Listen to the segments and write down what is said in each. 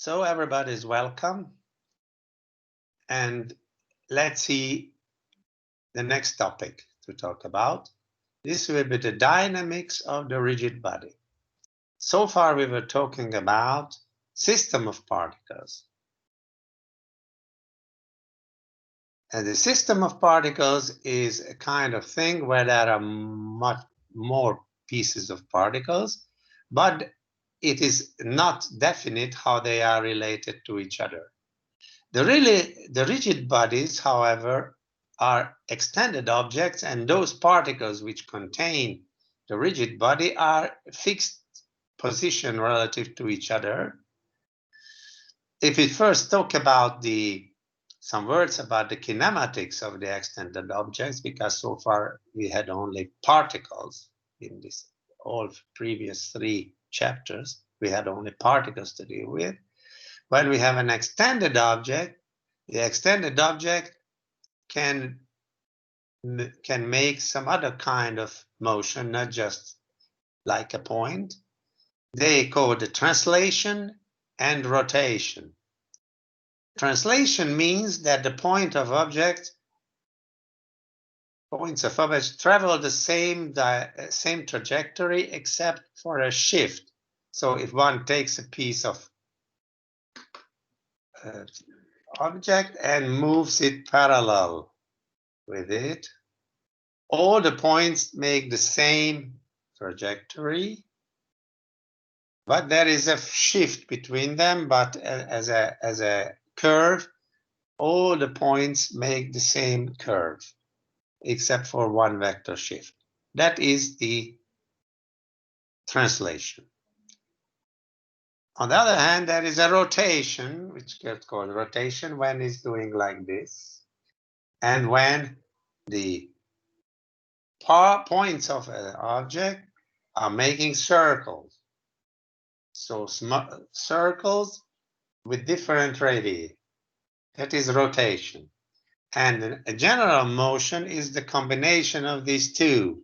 So everybody is welcome. And let's see the next topic to talk about. This will be the dynamics of the rigid body. So far we were talking about system of particles. And the system of particles is a kind of thing where there are much more pieces of particles, but it is not definite how they are related to each other. The rigid bodies, however, are extended objects, and those particles which contain the rigid body are fixed position relative to each other. If we first talk about some words about the kinematics of the extended objects, because so far we had only particles in this all previous 3 chapters, we had only particles to deal with. When we have an extended object, the extended object can make some other kind of motion, not just like a point. They call the translation and rotation. Translation means that the points of objects travel the same trajectory except for a shift. So if one takes a piece of object and moves it parallel with it, all the points make the same trajectory, but there is a shift between them. But as a curve, all the points make the same curve, except for one vector shift. That is the translation. On the other hand, there is a rotation, which gets called rotation when it's doing like this, and when the points of an object are making circles. So circles with different radii. That is rotation. And a general motion is the combination of these two.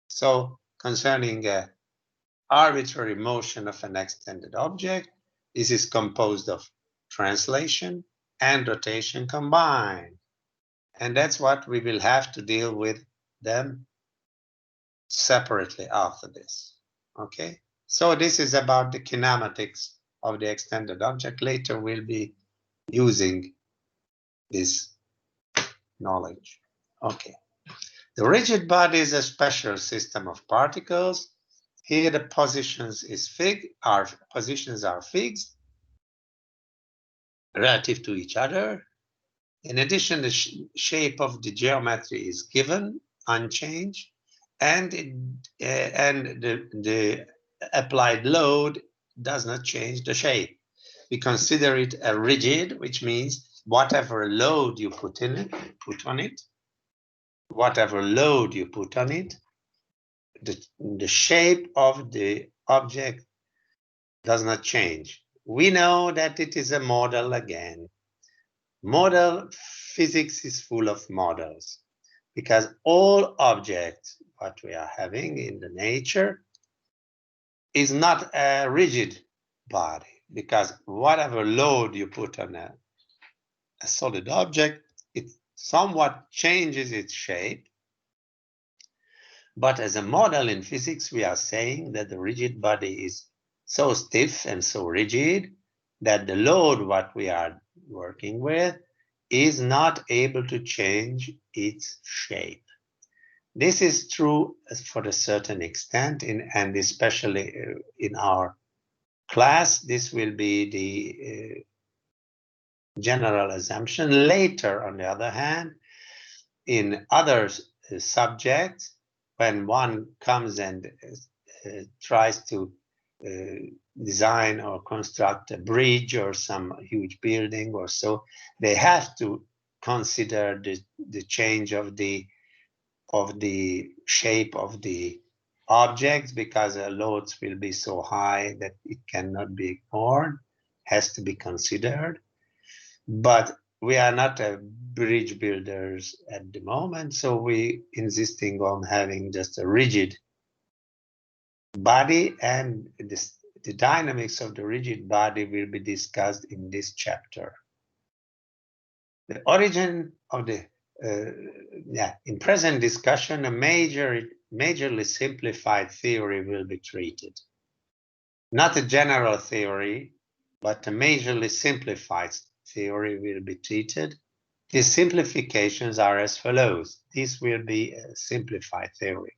So concerning an arbitrary motion of an extended object, this is composed of translation and rotation combined. And that's what we will have to deal with them separately after this. Okay? So this is about the kinematics of the extended object. Later we'll be using this knowledge. Okay. The rigid body is a special system of particles. Here the positions are fixed relative to each other. In addition, the shape of the geometry is given unchanged, and the applied load does not change the shape. We consider it a rigid, which means whatever load you put on it, the shape of the object does not change. We know that it is a model again. Model physics is full of models, because all objects, what we are having in the nature, is not a rigid body, because whatever load you put on a solid object, it somewhat changes its shape. But as a model in physics, we are saying that the rigid body is so stiff and so rigid that the load what we are working with is not able to change its shape. This is true for a certain extent, and especially in our class, this will be the general assumption. Later, on the other hand, in other subjects, when one comes and tries to design or construct a bridge or some huge building or so, they have to consider the change of the shape of the objects, because the loads will be so high that it cannot be ignored, has to be considered. But we are not bridge builders at the moment, so we insisting on having just a rigid body, and the the dynamics of the rigid body will be discussed in this chapter. The origin of the, in present discussion, a majorly simplified theory will be treated. Not a general theory, but a majorly simplified theory will be treated. These simplifications are as follows. This will be a simplified theory.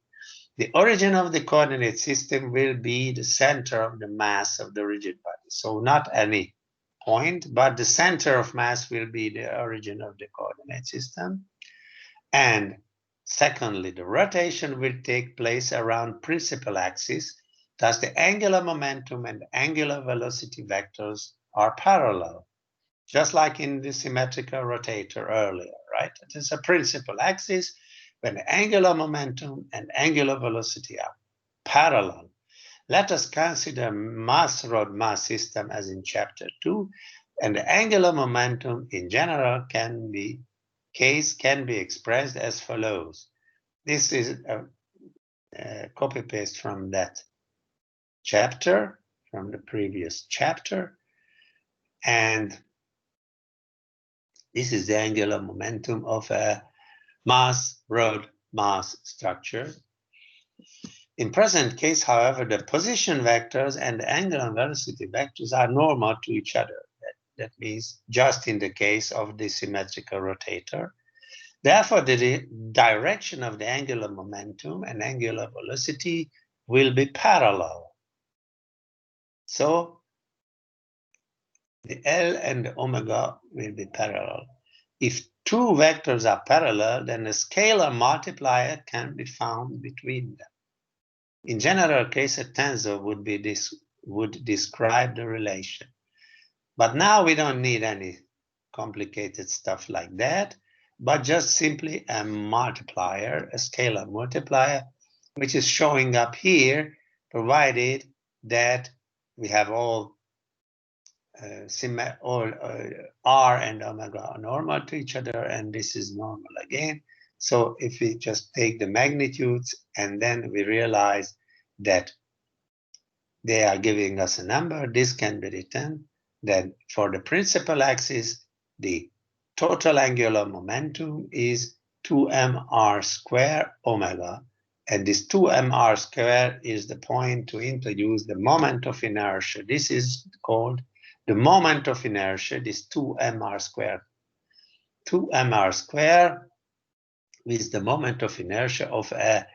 The origin of the coordinate system will be the center of the mass of the rigid body. So not any point, but the center of mass will be the origin of the coordinate system. And secondly, the rotation will take place around principal axis. Thus, the angular momentum and angular velocity vectors are parallel, just like in the symmetrical rotator earlier, right? It is a principal axis when the angular momentum and angular velocity are parallel. Let us consider mass rod mass system as in chapter 2, and the angular momentum in general can be expressed as follows. This is a copy paste from that chapter, from the previous chapter, and this is the angular momentum of a mass rod mass structure. In present case, however, the position vectors and the angular velocity vectors are normal to each other. That means just in the case of the symmetrical rotator. Therefore, the direction of the angular momentum and angular velocity will be parallel. So the L and the omega will be parallel. If two vectors are parallel, then a scalar multiplier can be found between them. In general case, a tensor would describe the relation. But now we don't need any complicated stuff like that, but just simply a multiplier, a scalar multiplier, which is showing up here, provided that we have all R and omega are normal to each other, and this is normal again. So if we just take the magnitudes and then we realize that they are giving us a number, this can be written that for the principal axis, the total angular momentum is 2mr square omega, and this 2mr square is the point to introduce the moment of inertia. This is called the moment of inertia, this 2mr square. 2mr square is the moment of inertia of a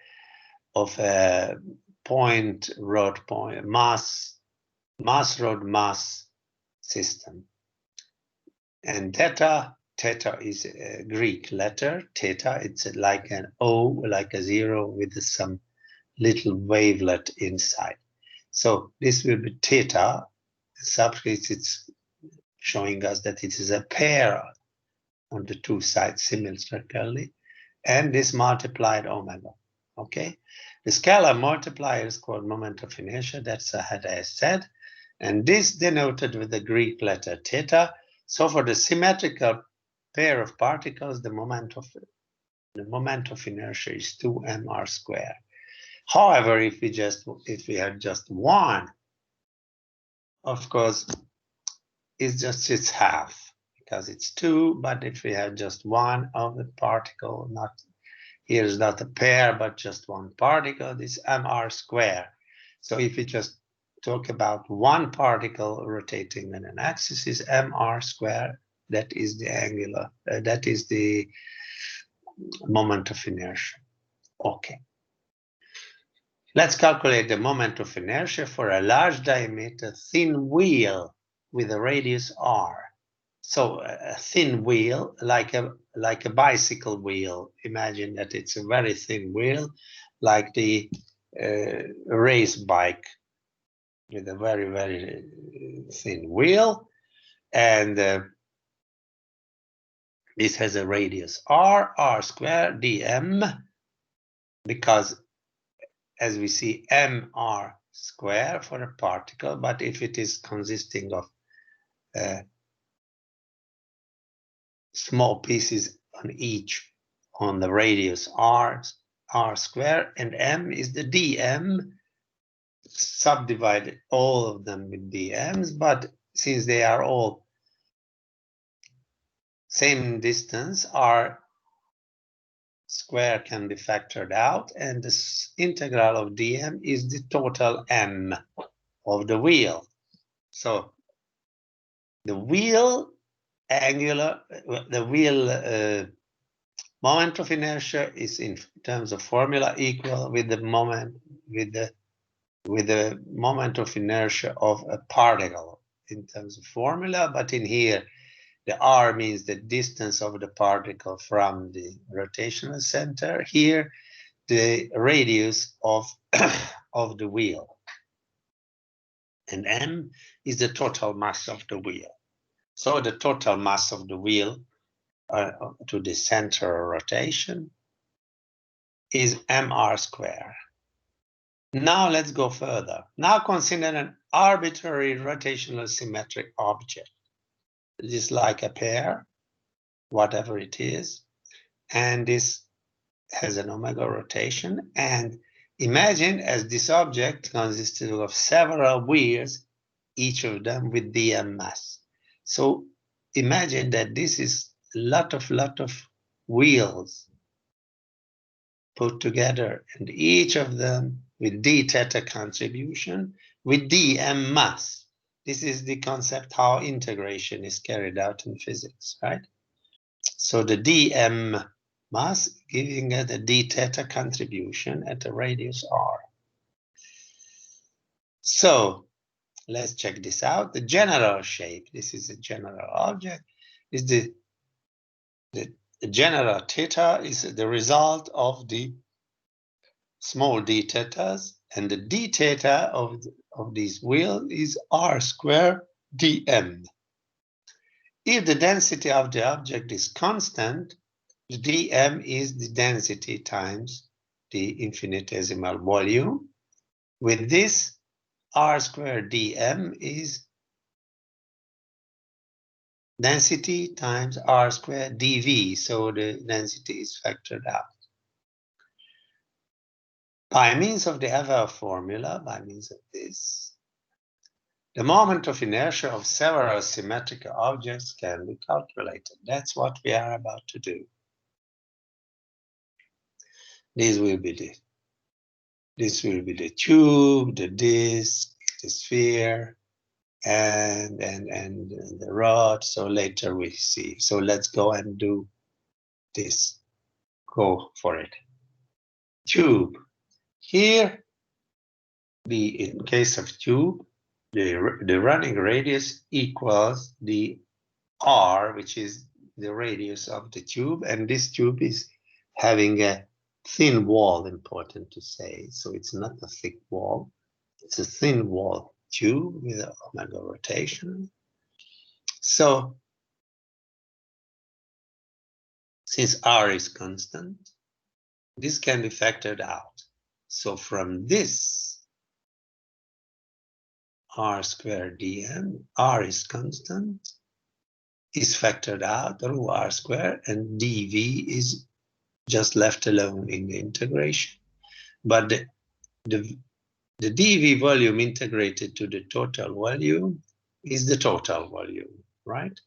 mass rod mass system. And theta is a Greek letter. Theta, it's like an O, like a zero with some little wavelet inside. So this will be theta. Subscript, it's showing us that it is a pair on the two sides symmetrically, and this multiplied omega. Okay, the scalar multiplier is called moment of inertia. That's what I said, and this denoted with the Greek letter theta. So for the symmetrical pair of particles, the moment of inertia is 2mr square. However, if we have just one, of course, it's half because it's 2. But if we have just one of the particle, here's not a pair, but just one particle, this mr square. So if we just talk about one particle rotating on an axis, is mr square. That is the angular. That is the moment of inertia. Okay. Let's calculate the moment of inertia for a large diameter thin wheel with a radius r. So a thin wheel, like a bicycle wheel. Imagine that it's a very thin wheel, like the race bike with a very, very thin wheel. And this has a radius r squared dm, because as we see mr square for a particle, but if it is consisting of small pieces on the radius r square, and m is the dm, subdivide all of them with dm's, but since they are all same distance, r square can be factored out, and the integral of dm is the total m of the wheel. So the wheel angular, the wheel moment of inertia is in terms of formula equal with the moment with the moment of inertia of a particle in terms of formula, but in here the r means the distance of the particle from the rotational center. Here the radius of of the wheel, and m is the total mass of the wheel. So the total mass of the wheel to the center of rotation is mr square. Now let's go further. Now consider an arbitrary rotational symmetric object. It is like a pear, whatever it is, and this has an omega rotation. And imagine as this object consisted of several wheels, each of them with dm mass. So imagine that this is a lot of wheels put together, and each of them with d theta contribution with dm mass. This is the concept how integration is carried out in physics, right? So the dm mass giving it a d theta contribution at the radius r. So let's check this out. The general shape, this is a general object, is the general theta is the result of the small d thetas, and the d theta of this wheel is r square dm. If the density of the object is constant, the dm is the density times the infinitesimal volume. With this, r square dm is density times r square dv, so the density is factored out. By means of the Ever formula, by means of this, the moment of inertia of several symmetrical objects can be calculated. That's what we are about to do. This will be the tube, the disc, the sphere, and the rod. So later we see. So let's go and do this. Go for it. Tube. Here, in case of tube, the running radius equals the r, which is the radius of the tube, and this tube is having a thin wall, important to say. So it's not a thick wall, it's a thin wall tube with omega rotation. So since r is constant, this can be factored out. So from this r squared dm, r is constant, is factored out, rho r squared, and dv is just left alone in the integration. But the dv volume integrated to the total volume is the total volume, right?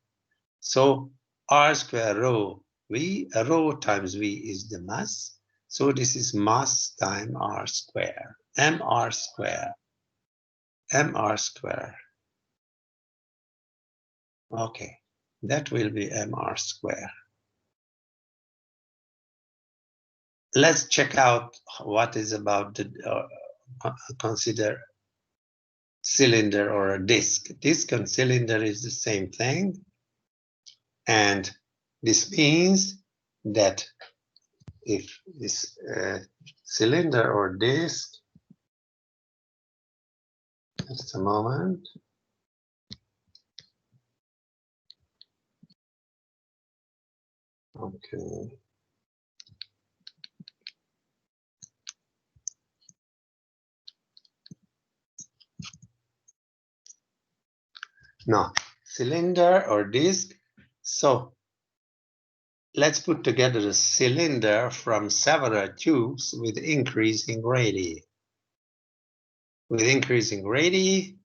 So r square rho v, rho times v is the mass. So this is mass times r square, mr square, mr square. Okay, that will be mr square. Let's check out what is about the consider cylinder or a disc. Disc and cylinder is the same thing, and this means that if this cylinder or disc, just a moment. Okay. No, cylinder or disc. So let's put together a cylinder from several tubes with increasing radii. with increasing radii,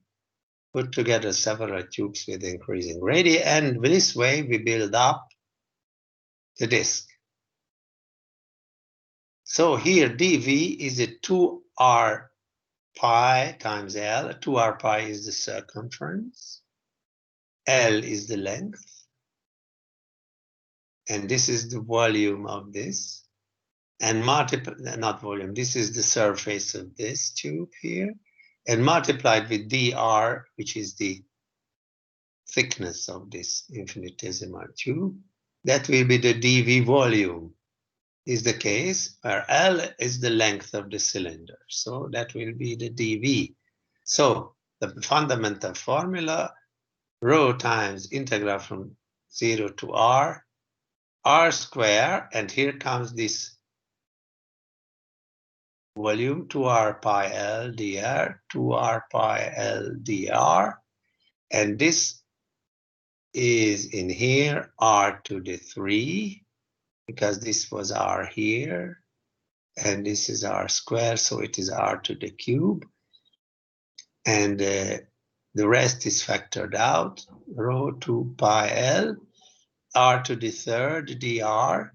put together several tubes with increasing radii, and this way we build up the disk. So here dV is a 2r pi times L. 2r pi is the circumference, L is the length, and this is the volume of this, and not volume, this is the surface of this tube here, and multiplied with dr, which is the thickness of this infinitesimal tube. That will be the dV volume, is the case, where L is the length of the cylinder. So that will be the dV. So the fundamental formula, rho times integral from 0 to r square, and here comes this volume, 2r pi L dr, 2r pi L dr, and this is in here r to the 3, because this was r here, and this is r squared, so it is r to the cube, and the rest is factored out, rho 2 pi L, r to the third dr,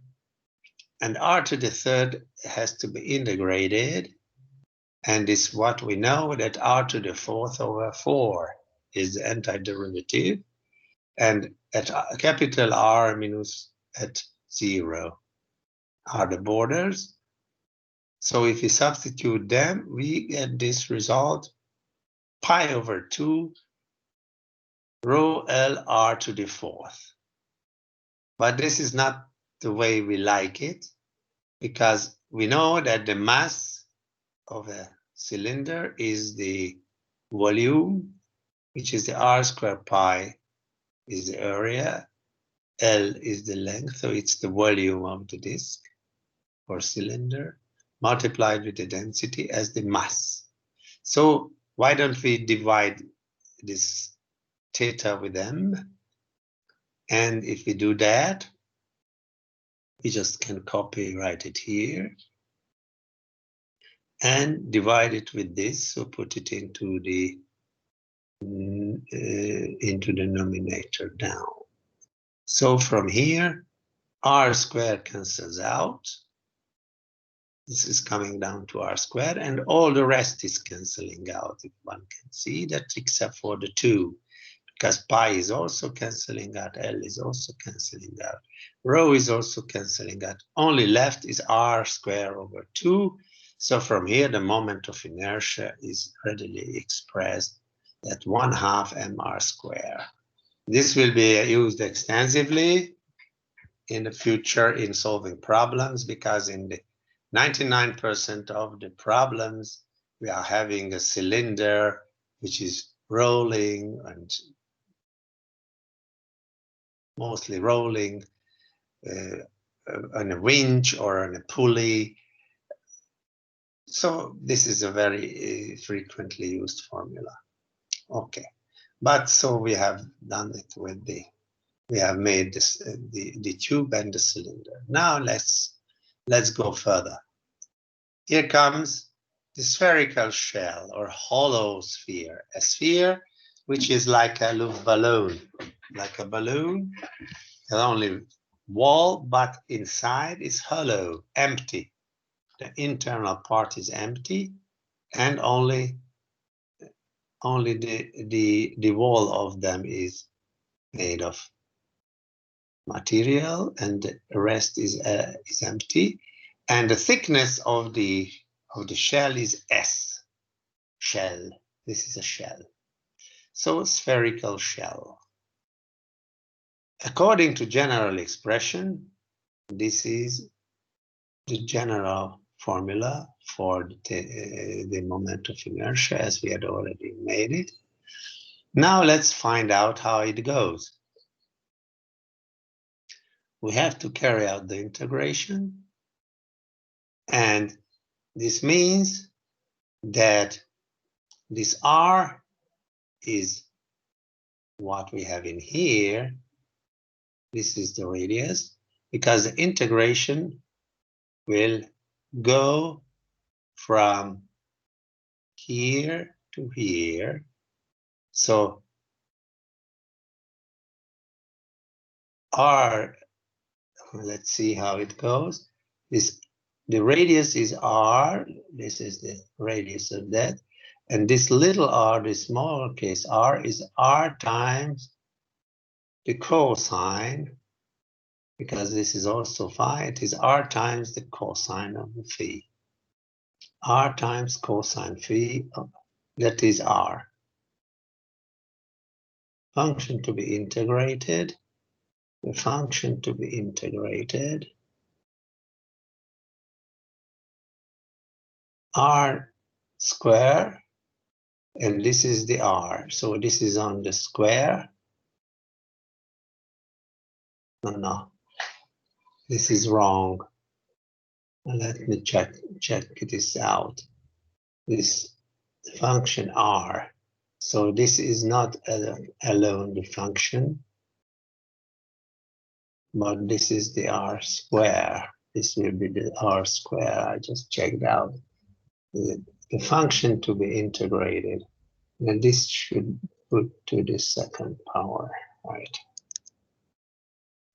and r to the third has to be integrated, and is what we know, that r to the fourth over 4 is the antiderivative, and at capital R minus at 0 are the borders. So if we substitute them, we get this result, pi over 2 rho L R to the fourth. But this is not the way we like it, because we know that the mass of a cylinder is the volume, which is the r squared pi is the area, L is the length, so it's the volume of the disk or cylinder multiplied with the density as the mass. So why don't we divide this theta with m? And if we do that, we just can write it here and divide it with this, so put it into the denominator down. So from here, r squared cancels out. This is coming down to r squared, and all the rest is canceling out, if one can see that, except for the 2, because pi is also canceling out, L is also canceling out, rho is also canceling out. Only left is r squared over 2. So from here, the moment of inertia is readily expressed at 1/2 mr squared. This will be used extensively in the future in solving problems, because in the 99% of the problems, we are having a cylinder which is rolling, and mostly rolling on a winch or on a pulley. So this is a very frequently used formula. Okay, but so we have done it with we have made this, the tube and the cylinder. Now let's go further. Here comes the spherical shell or hollow sphere, a sphere which is like a little balloon, like a balloon, has only wall, but inside is hollow, empty. The internal part is empty, and only the wall of them is made of material, and the rest is empty. And the thickness of the shell is S. Shell. This is a shell. So spherical shell. According to general expression, this is the general formula for the moment of inertia, as we had already made it. Now let's find out how it goes. We have to carry out the integration, and this means that this R is what we have in here. This is the radius, because the integration will go from here to here. So r, let's see how it goes. The radius is r, this is the radius of that, and this little r, the small case r, is r times the cosine, because this is also phi, it is r times the cosine of the phi. R times cosine phi, that is r. Function to be integrated, the function to be integrated, r square, and this is the r. So this is on the square. No, this is wrong. Let me check this out. This function r. So this is not alone the function, but this is the r square. This will be the r square. I just checked out the function to be integrated. And this should put to the second power, right?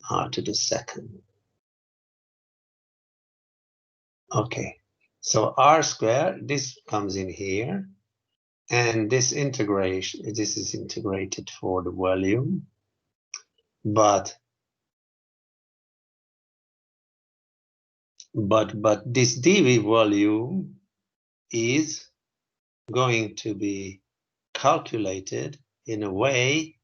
R to the second. Okay, so r squared, this comes in here, and this integration, this is integrated for the volume, but this dV volume is going to be calculated in a way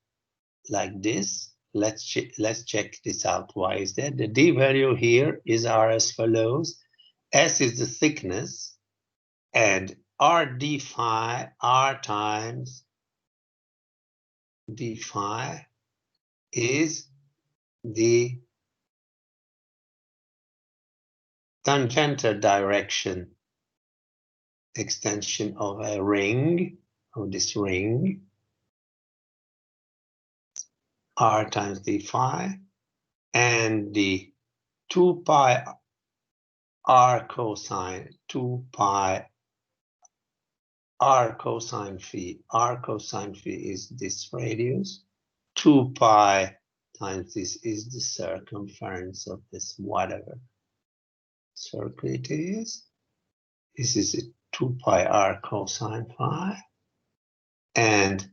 like this. Let's check this out. Why is that? The d value here is r as follows. S is the thickness, and r d phi, r times d phi is the tangential direction extension of a ring, of this ring, r times d phi, and the 2 pi r cosine, 2 pi r cosine phi. R cosine phi is this radius. 2 pi times this is the circumference of this whatever circle it is. This is a 2 pi r cosine phi. And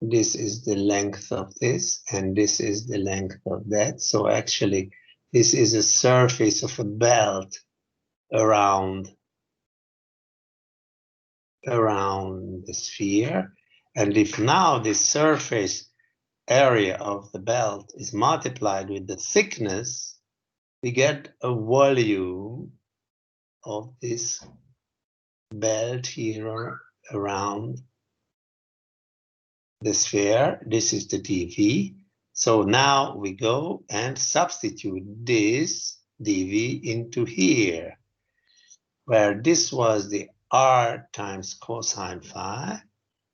this is the length of this, and this is the length of that. So actually, this is a surface of a belt around the sphere. And if now this surface area of the belt is multiplied with the thickness, we get a volume of this belt here around the sphere. This is the dV. So now we go and substitute this dV into here, where this was the r times cosine phi,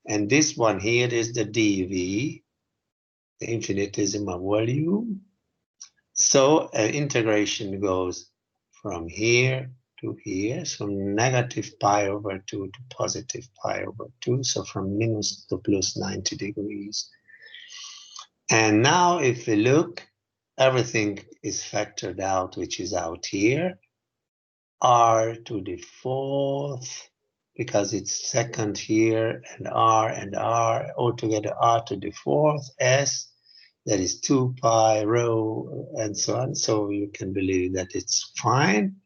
and this one here is the dV, the infinitesimal volume. So integration goes from here to here, so negative pi over 2 to positive pi over 2, so from minus to plus 90 degrees. And now if we look, everything is factored out, which is out here. R to the fourth, because it's second here, and R, altogether R to the fourth, S, that is 2 pi rho, and so on. So you can believe that it's fine.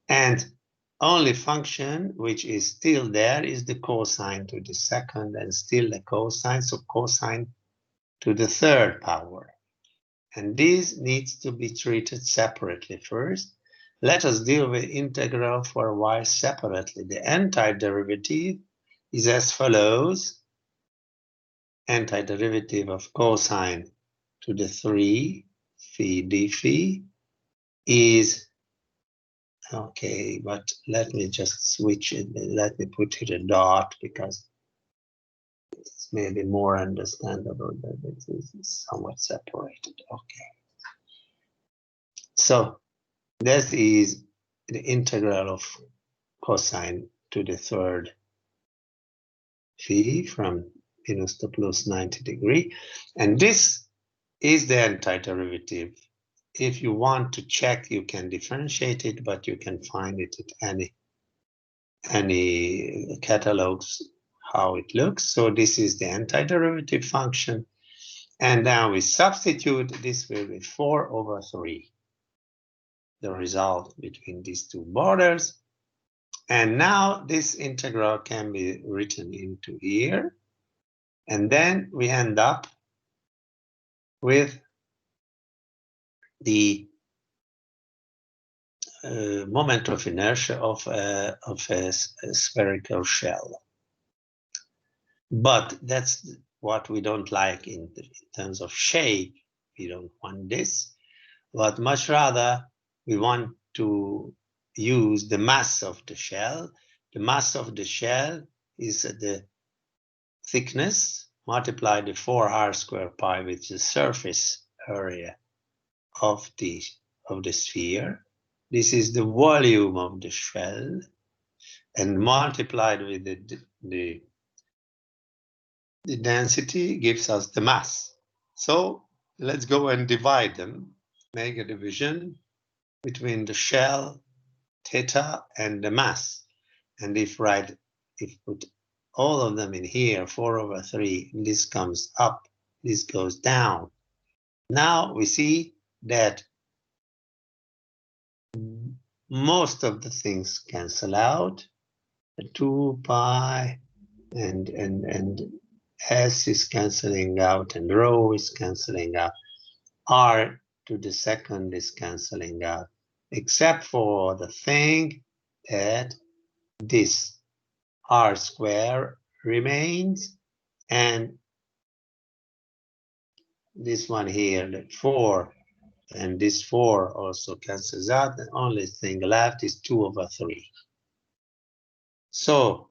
And only function which is still there is the cosine to the second, and still the cosine, so cosine to the third power. And this needs to be treated separately first. Let us deal with integral for a while separately. The antiderivative is as follows. Antiderivative of cosine to the 3 phi d phi is, okay, but let me just switch it. Let me put here a dot because it's maybe more understandable that it is somewhat separated. Okay. So this is the integral of cosine to the third phi from minus to plus 90 degree. And this is the antiderivative. If you want to check, you can differentiate it, but you can find it at any catalogs how it looks. So this is the antiderivative function. And now we substitute, this will be 4 over 3, the result between these two borders. And now this integral can be written into here. And then we end up with the moment of inertia of a spherical shell. But that's what we don't like in terms of shape. We don't want this, but much rather we want to use the mass of the shell. The mass of the shell is the thickness multiplied by 4r squared pi, which is the surface area of the sphere. This is the volume of the shell, and multiplied with the density gives us the mass. So let's go and divide them, make a division between the shell, theta, and the mass. And if put all of them in here, 4 over 3, this comes up, this goes down. Now we see that most of the things cancel out. The 2 pi and s is canceling out, and rho is canceling out. R to the second is canceling out, except for the thing that this r square remains, and this one here, the 4, and this 4 also cancels out. The only thing left is 2 over 3. So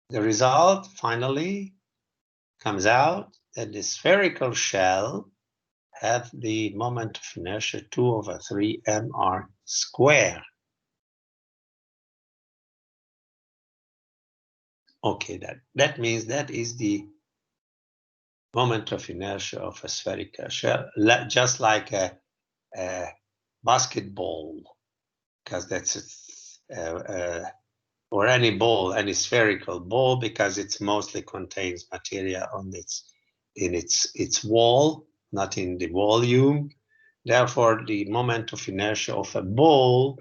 the result finally comes out that the spherical shell have the moment of inertia 2 over 3 mr squared. Okay, that means that is the moment of inertia of a spherical shell, just like a basketball, because that's or any ball, any spherical ball, because it mostly contains material on its wall, not in the volume. Therefore, the moment of inertia of a ball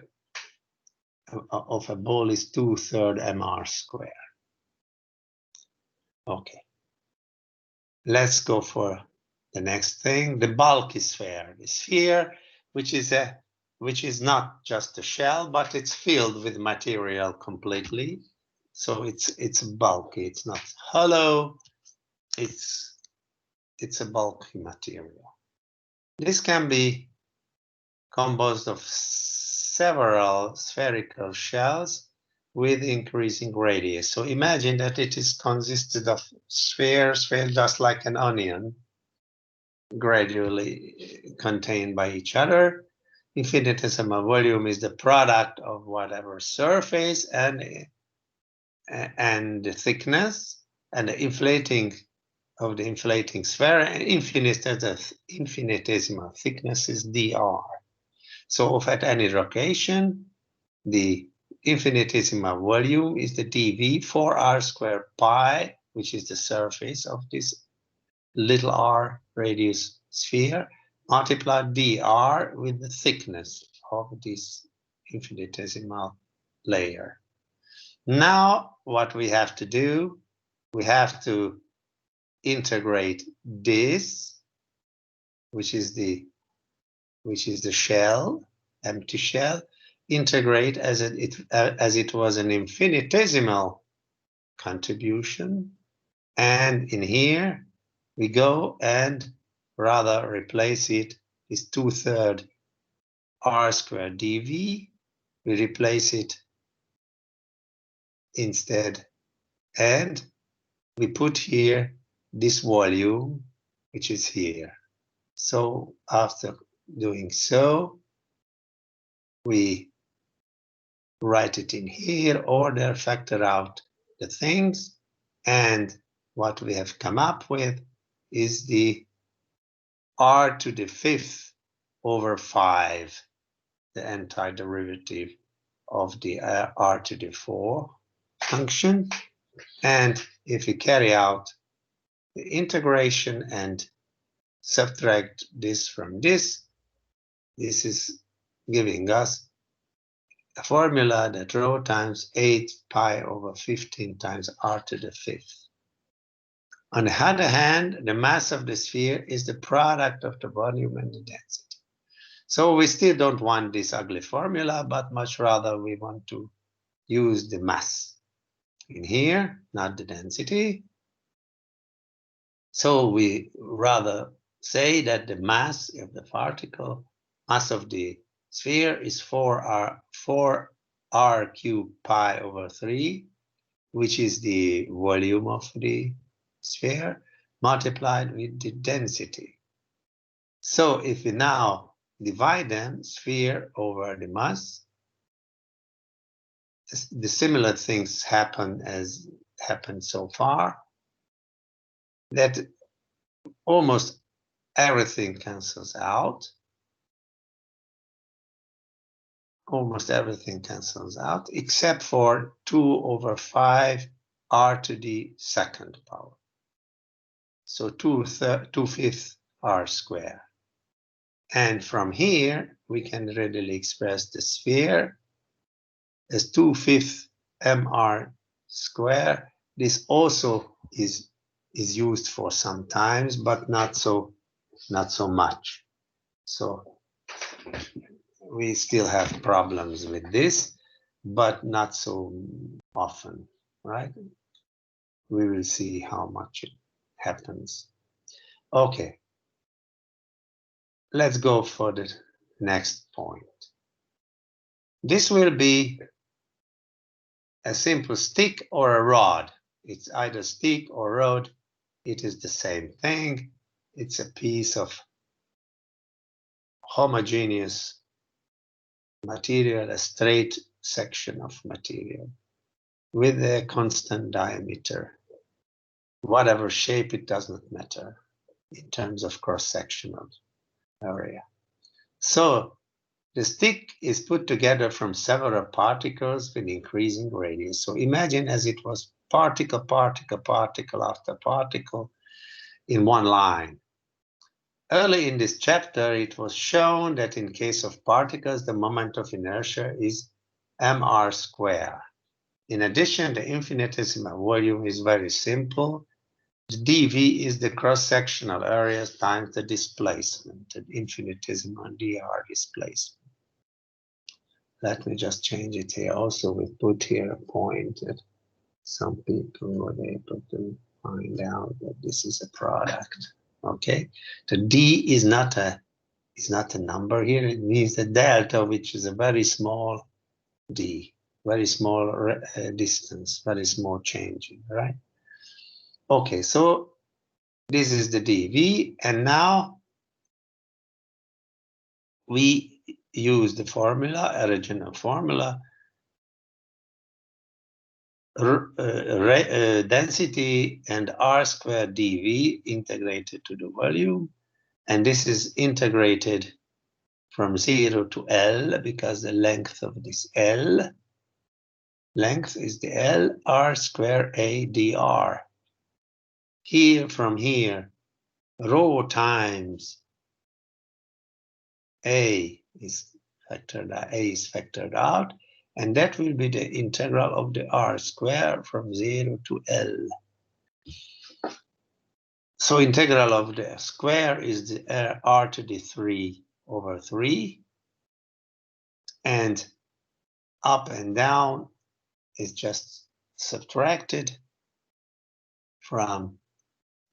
is 2/3 mr squared. Okay. Let's go for the next thing, the bulky sphere. The sphere, which is not just a shell, but it's filled with material completely. So it's bulky. It's not hollow. It's a bulky material. This can be composed of several spherical shells with increasing radius. So imagine that it is consisted of spheres just like an onion, gradually contained by each other. Infinitesimal volume is the product of whatever surface and the thickness, and the inflating of the inflating sphere, and infinitesimal thickness is dr. So if at any location, the infinitesimal volume is the dv 4r squared pi, which is the surface of this little r radius sphere, multiplied dr with the thickness of this infinitesimal layer. Now what we have to do, we have to integrate this, which is the shell, empty shell, integrate as it was an infinitesimal contribution, and in here we go and rather replace it is 2/3 r squared dv. We replace it instead, and we put here this volume, which is here. So after doing so, we write it in here, order, factor out the things, And what we have come up with is the r to the 5th over 5, the antiderivative of the r to the 4 function. And if we carry out the integration and subtract this from this, this is giving us a formula that rho times 8 pi over 15 times r to the 5th. On the other hand, the mass of the sphere is the product of the volume and the density. So we still don't want this ugly formula, but much rather we want to use the mass in here, not the density. So we rather say that the mass of the particle, mass of the sphere is 4r cubed pi over 3, which is the volume of the sphere, multiplied with the density. So if we now divide them, sphere over the mass, the similar things happen as happened so far, that almost everything cancels out. Almost everything cancels out, except for 2 over 5 r to the 2nd power. So 2/5 r square. And from here, we can readily express the sphere as 2/5 mr square. This also is used for some times, but not so much. So we still have problems with this, but not so often, right? We will see how much it happens. Okay, let's go for the next point. This will be a simple stick or a rod. It's either stick or rod. It is the same thing. It's a piece of homogeneous material, a straight section of material with a constant diameter. Whatever shape, it does not matter in terms of cross-sectional area. So the stick is put together from several particles with increasing radius. So imagine as it was particle, particle, particle after particle in one line. Early in this chapter, it was shown that in case of particles, the moment of inertia is mr square. In addition, the infinitesimal volume is very simple. The dV is the cross-sectional area times the displacement, the infinitesimal dr displacement. Let me just change it here. Also, we put here a point that some people were able to find out that this is a product. Okay, the d is not a number here. It means the delta, which is a very small d, very small distance, very small changing, right? Okay, so this is the dV, and now we use the formula, original formula, density and r squared dV integrated to the volume, and this is integrated from 0 to L because the length of this L, length is the L, r squared A dr. Here, from here, rho times A is factored out, and that will be the integral of the r square from 0 to L. So integral of the square is the r to the 3 over 3, and up and down is just subtracted from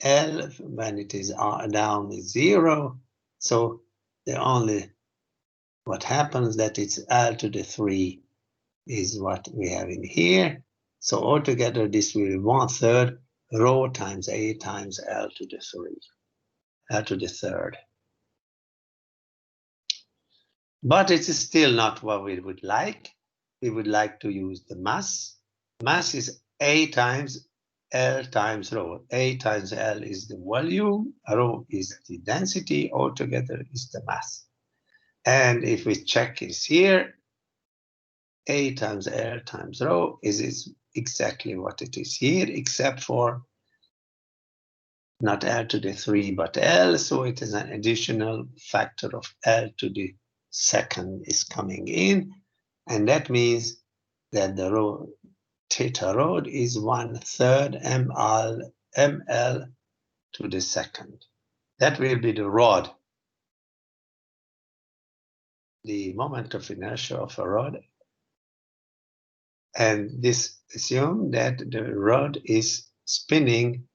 L when it is down is 0. So the only what happens that it's L to the 3 is what we have in here. So altogether this will be 1/3 rho times A times L to the 3, L to the 3rd. But it is still not what we would like. We would like to use the mass. Mass is A times L times rho. A times L is the volume, rho is the density, altogether is the mass. And if we check this here, A times L times rho is exactly what it is here, except for not L to the 3, but L. So it is an additional factor of L to the second is coming in. And that means that the rho, theta rho is 1/3 ml to the second. That will be the rod, the moment of inertia of a rod. And this assumes that the rod is spinning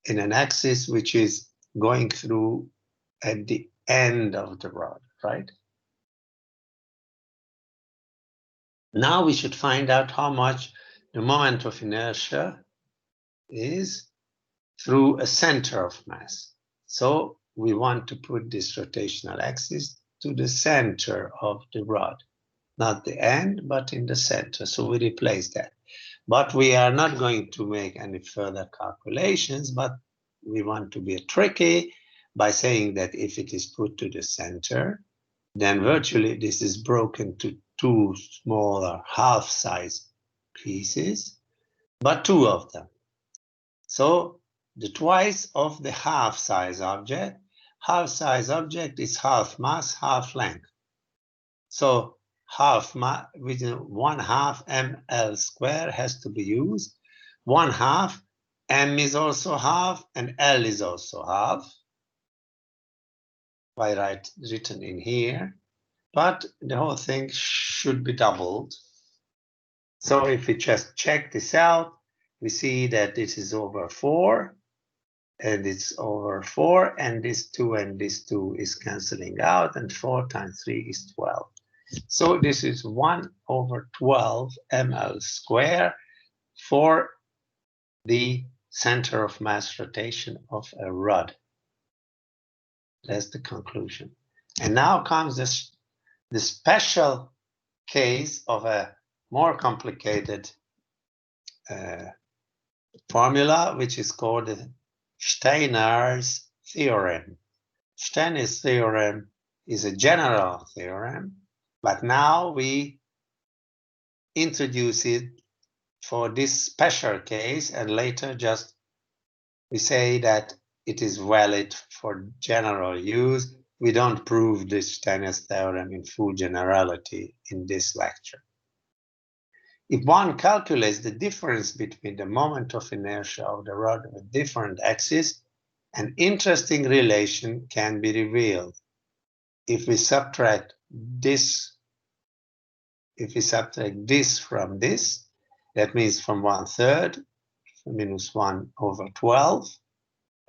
in an axis which is going through at the end of the rod, right? Now we should find out how much the moment of inertia is through a center of mass. So we want to put this rotational axis to the center of the rod, not the end, but in the center. So we replace that. But we are not going to make any further calculations, but we want to be tricky by saying that if it is put to the center, then virtually this is broken to two smaller half-size pieces, but two of them. So the twice of the half-size object. Half-size object is half mass, half length. So half mass within 1/2 ml square has to be used. 1/2 m is also half and L is also half. By written in here, but the whole thing should be doubled. So if we just check this out, we see that this is over 4 and it's over 4 and this 2 and this 2 is canceling out and 4 times 3 is 12. So this is 1/12 ml square for the center of mass rotation of a rod. That's the conclusion. And now comes the special case of a more complicated formula, which is called the Steiner's theorem. Steiner's theorem is a general theorem, but now we introduce it for this special case, and later just we say that it is valid for general use. We don't prove this Steiner's theorem in full generality in this lecture. If one calculates the difference between the moment of inertia of the rod with different axes, an interesting relation can be revealed. If we subtract this from this, that means from 1/3 minus 1/12,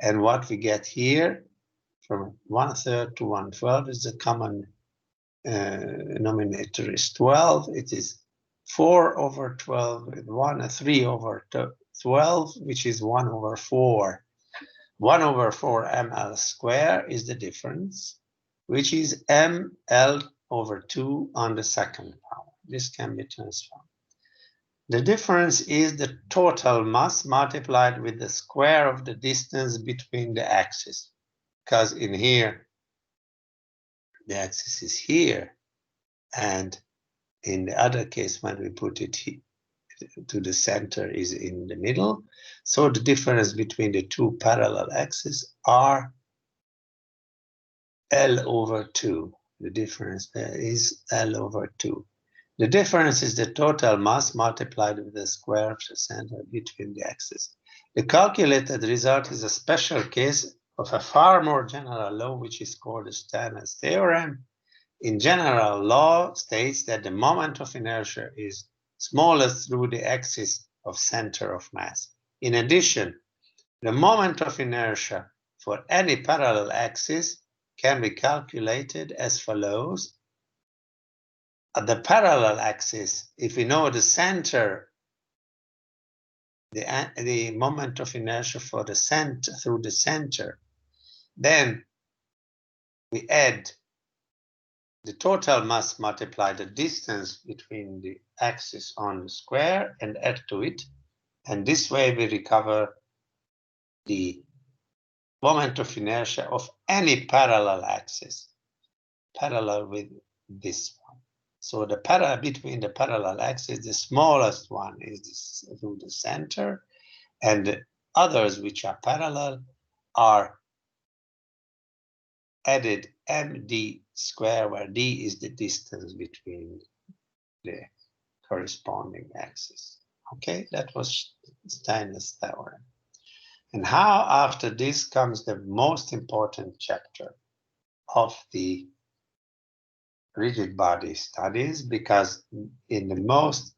and what we get here from 1/3 to 1/12 is the common denominator is 12. It is 4/12 with 3/12, which is 1/4. 1/4 ml square is the difference, which is ml/2 on the second power. This can be transformed. The difference is the total mass multiplied with the square of the distance between the axes, because in here, the axis is here, and in the other case, when we put it to the center is in the middle. So the difference between the two parallel axes are L/2. The difference there is L/2. The difference is the total mass multiplied with the square of the center between the axes. The calculated result is a special case of a far more general law, which is called the Steiner's theorem. In general, law states that the moment of inertia is smallest through the axis of center of mass. In addition, the moment of inertia for any parallel axis can be calculated as follows. At the parallel axis, if we know the center, the moment of inertia for the center through the center, then we add the total mass multiply the distance between the axis on the square and add to it. And this way we recover the moment of inertia of any parallel axis, parallel with this one. So the between the parallel axis, the smallest one is through the center, and the others which are parallel are added md square, where d is the distance between the corresponding axis. Okay, that was Steiner's theorem. And how after this comes the most important chapter of the rigid body studies, because in the most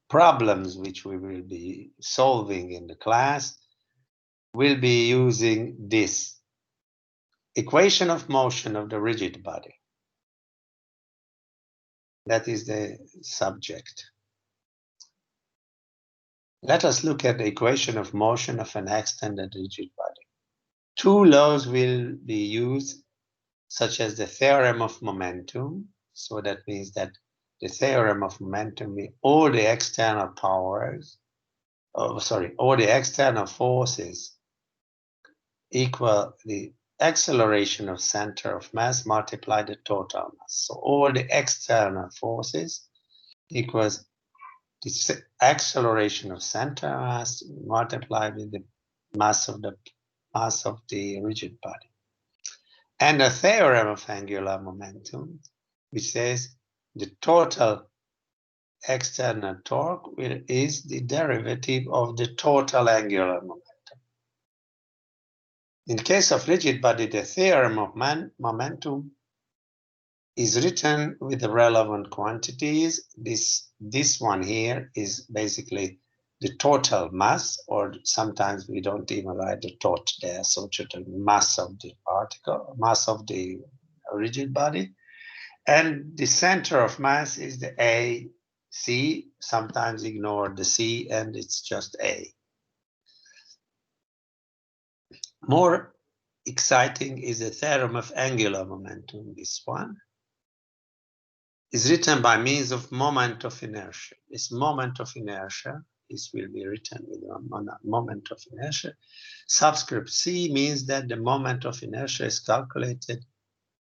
problems which we will be solving in the class, we'll be using this equation of motion of the rigid body. That is the subject. Let us look at the equation of motion of an extended rigid body. Two laws will be used, such as the theorem of momentum. So that means that the theorem of momentum, all the external powers, all the external forces equal the acceleration of center of mass multiplied the total mass. So all the external forces equals the acceleration of center mass multiplied with the mass of the rigid body. And a theorem of angular momentum, which says the total external torque is the derivative of the total angular momentum. In case of rigid body, the theorem of momentum is written with the relevant quantities. This one here is basically the total mass, or sometimes we don't even write the tot there, so total mass of the particle, mass of the rigid body. And the center of mass is the A, C, sometimes ignore the C, and it's just A. More exciting is the theorem of angular momentum. This one is written by means of moment of inertia. This moment of inertia, this will be written with a moment of inertia. Subscript C means that the moment of inertia is calculated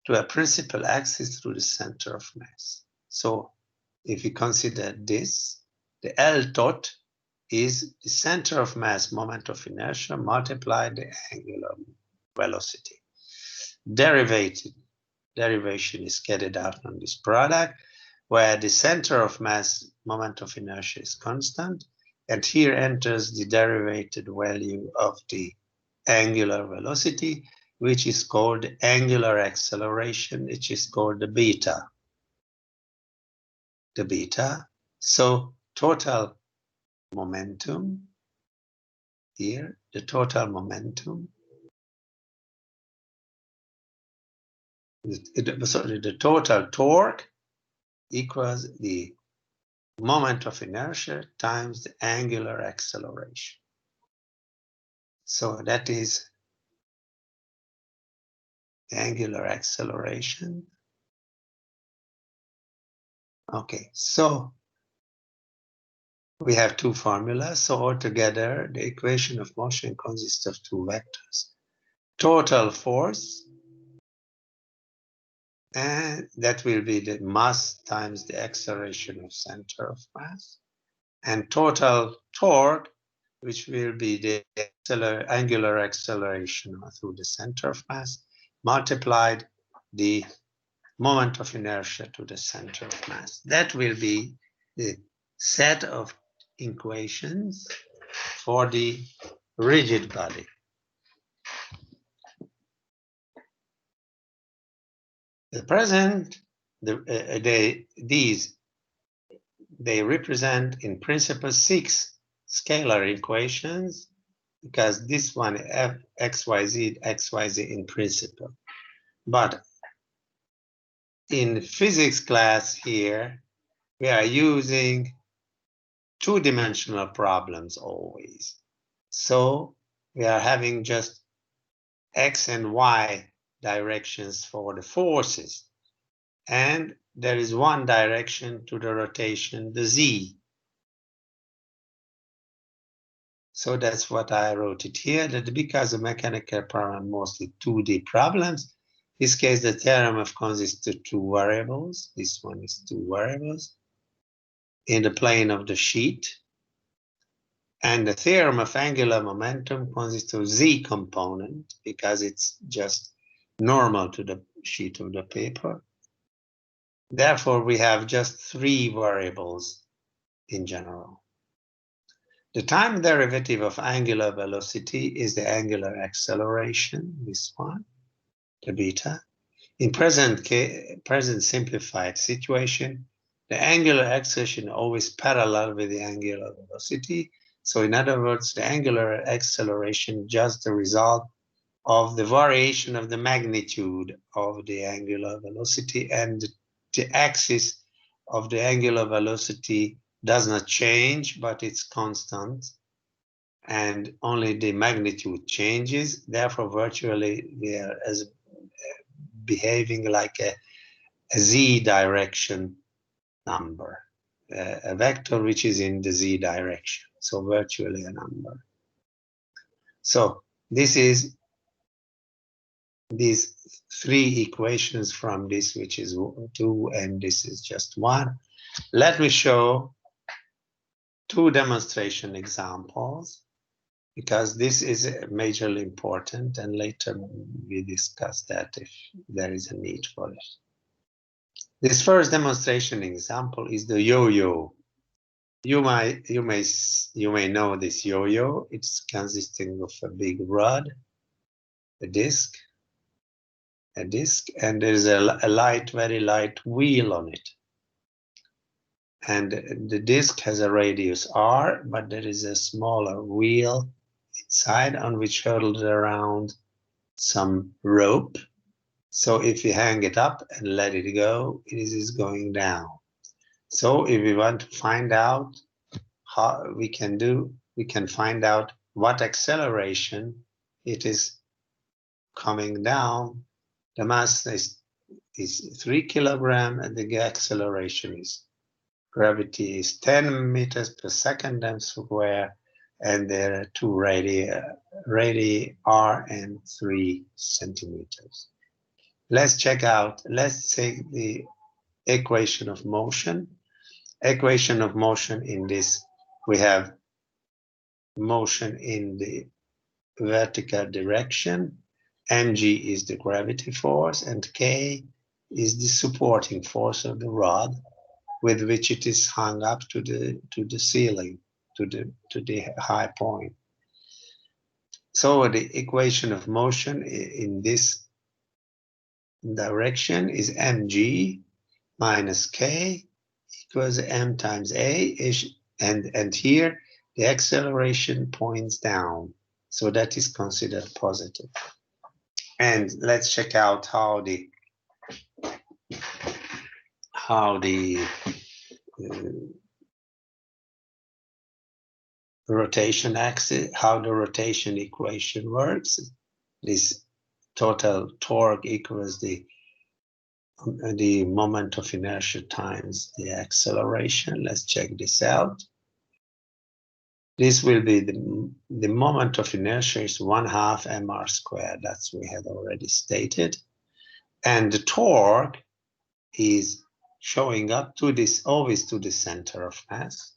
to a principal axis through the center of mass. So if we consider this, the L tot is the center of mass moment of inertia multiplied the angular velocity. Derivation is carried out on this product, where the center of mass moment of inertia is constant, and here enters the derivative value of the angular velocity, which is called angular acceleration, which is called the beta. The beta. So total momentum here, the total momentum, the total torque equals the moment of inertia times the angular acceleration. So that is angular acceleration. Okay, so we have two formulas. So altogether, the equation of motion consists of two vectors. Total force, and that will be the mass times the acceleration of center of mass, and total torque, which will be the angular acceleration through the center of mass, multiplied the moment of inertia to the center of mass. That will be the set of equations for the rigid body. At present, they represent in principle 6 scalar equations, because this one f x y z in principle. But in physics class here, we are using two-dimensional problems always. So we are having just x and y directions for the forces. And there is one direction to the rotation, the z. So that's what I wrote it here, that because the mechanical problem mostly 2D problems, in this case the theorem of consists of two variables. This one is two variables in the plane of the sheet. And the theorem of angular momentum consists of z component because it's just normal to the sheet of the paper. Therefore, we have just three variables in general. The time derivative of angular velocity is the angular acceleration, this one, the beta. In present simplified situation, the angular acceleration always parallel with the angular velocity. So in other words, the angular acceleration just the result of the variation of the magnitude of the angular velocity, and the axis of the angular velocity does not change, but it's constant, and only the magnitude changes. Therefore, virtually we are as behaving like a z direction number, a vector which is in the z direction, so virtually a number. So this is these three equations from this, which is 2, and this is just 1. Let me show two demonstration examples, because this is majorly important, and later we discuss that if there is a need for it. This first demonstration example is the yo-yo. You may know this yo-yo. It's consisting of a big rod, a disc, and there is a light, very light wheel on it. And the disc has a radius r, but there is a smaller wheel inside on which hurtled around some rope. So if you hang it up and let it go, it is going down. So if we want to find out how we can find out what acceleration it is coming down. The mass is 3 kilograms, and the acceleration is gravity is 10 meters per second m square, and there are two radii r and 3 centimeters. Let's take the equation of motion. Equation of motion in this, we have motion in the vertical direction. Mg is the gravity force, and K is the supporting force of the rod with which it is hung up to the ceiling, to the high point. So the equation of motion in this direction is Mg minus K equals M times A, and here the acceleration points down, so that is considered positive. And let's check out how the rotation axis, how the rotation equation works. This total torque equals the moment of inertia times the acceleration. Let's check this out. This will be the moment of inertia is 1/2 mr squared. That's we had already stated. And the torque is showing up to this, always to the center of mass.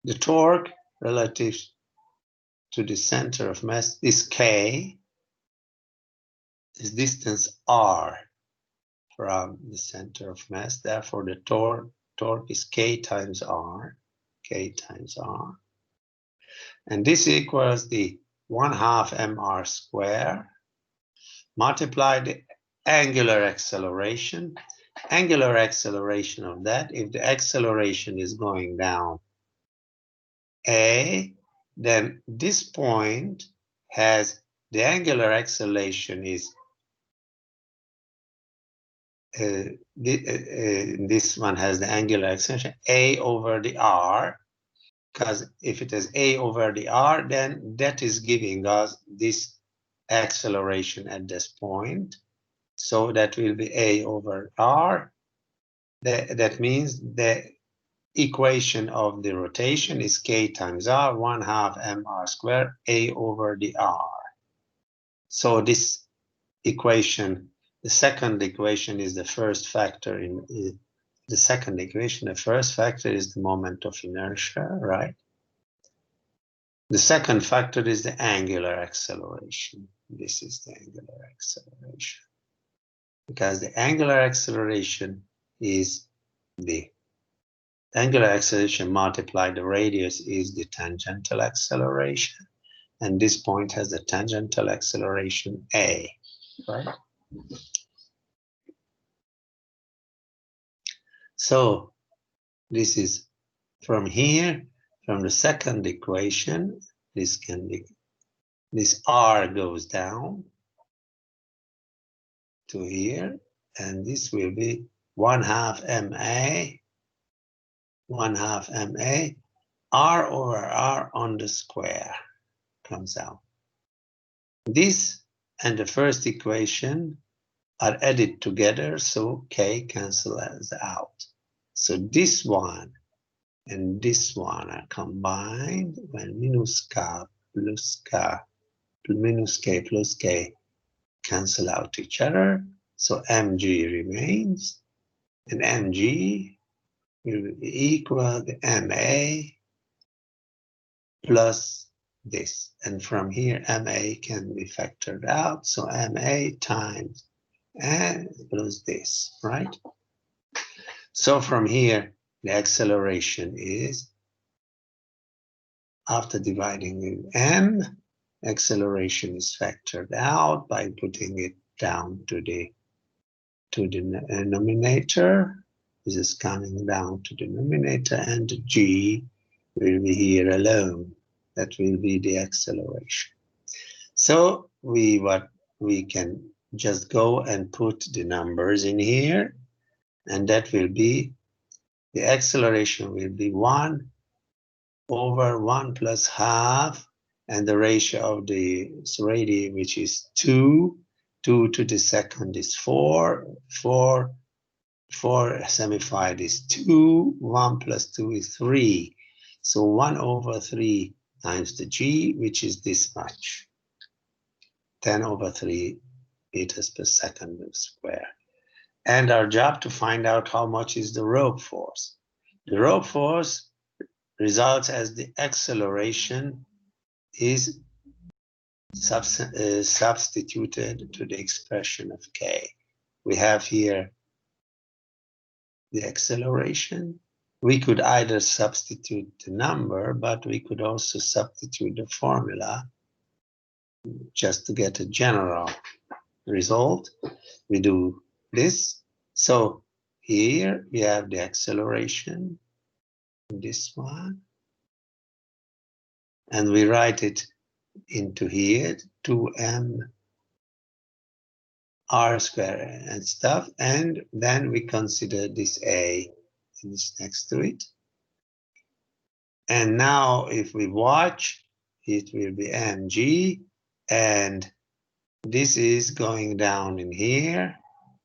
The torque relative to the center of mass is K, is distance r from the center of mass. Therefore, the torque is K times r, K times r. And this equals the 1/2 mr square multiplied the angular acceleration. Angular acceleration of that, if the acceleration is going down A, then this point has the angular acceleration is this one has the angular acceleration A over the r, because if it is A over the r, then that is giving us this acceleration at this point. So that will be A over r. That means the equation of the rotation is k times r, 1/2 mr squared, a over the r. So this equation, the second equation is the first factor in the second equation. The first factor is the moment of inertia, right? The second factor is the angular acceleration. This is the angular acceleration. Because the angular acceleration is the angular acceleration multiplied the radius is the tangential acceleration. And this point has the tangential acceleration a, right? So this is from here, from the second equation, this can be, this r goes down to here, and this will be 1/2 ma, 1/2 ma, r over r on the square comes out. This and the first equation are added together, so k cancels out. So this one and this one are combined when minus k plus k cancel out each other. So mg remains, and mg will equal the ma plus this. And from here, ma can be factored out. So ma times n plus this, right? So from here, the acceleration is, after dividing with m, acceleration is factored out by putting it down to the denominator. This is coming down to the denominator, and the g will be here alone. That will be the acceleration. So we can just go and put the numbers in here, and that will be, the acceleration will be 1 over 1 plus half, and the ratio of the radii, which is 2 to the second is 4 semified is 2, 1 plus 2 is 3. So 1 over 3 times the g, which is this much, 10 over 3 meters per second square. And our job to find out how much is the rope force. The rope force results as the acceleration is substituted to the expression of k. We have here the acceleration. We could either substitute the number, but we could also substitute the formula just to get a general result. We do this. So here we have the acceleration, this one, and we write it into here, 2m r squared and stuff, and then we consider this a is next to it. And now if we watch, it will be mg, and this is going down in here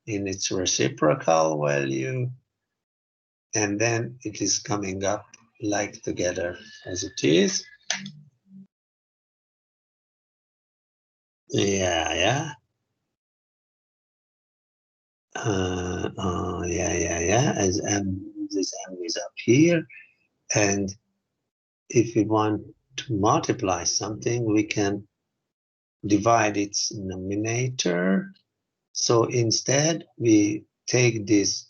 in its reciprocal value, and then it is coming up like together as it is. Yeah. As m, this m is up here, and if we want to multiply something, we can divide its denominator. So instead, we take this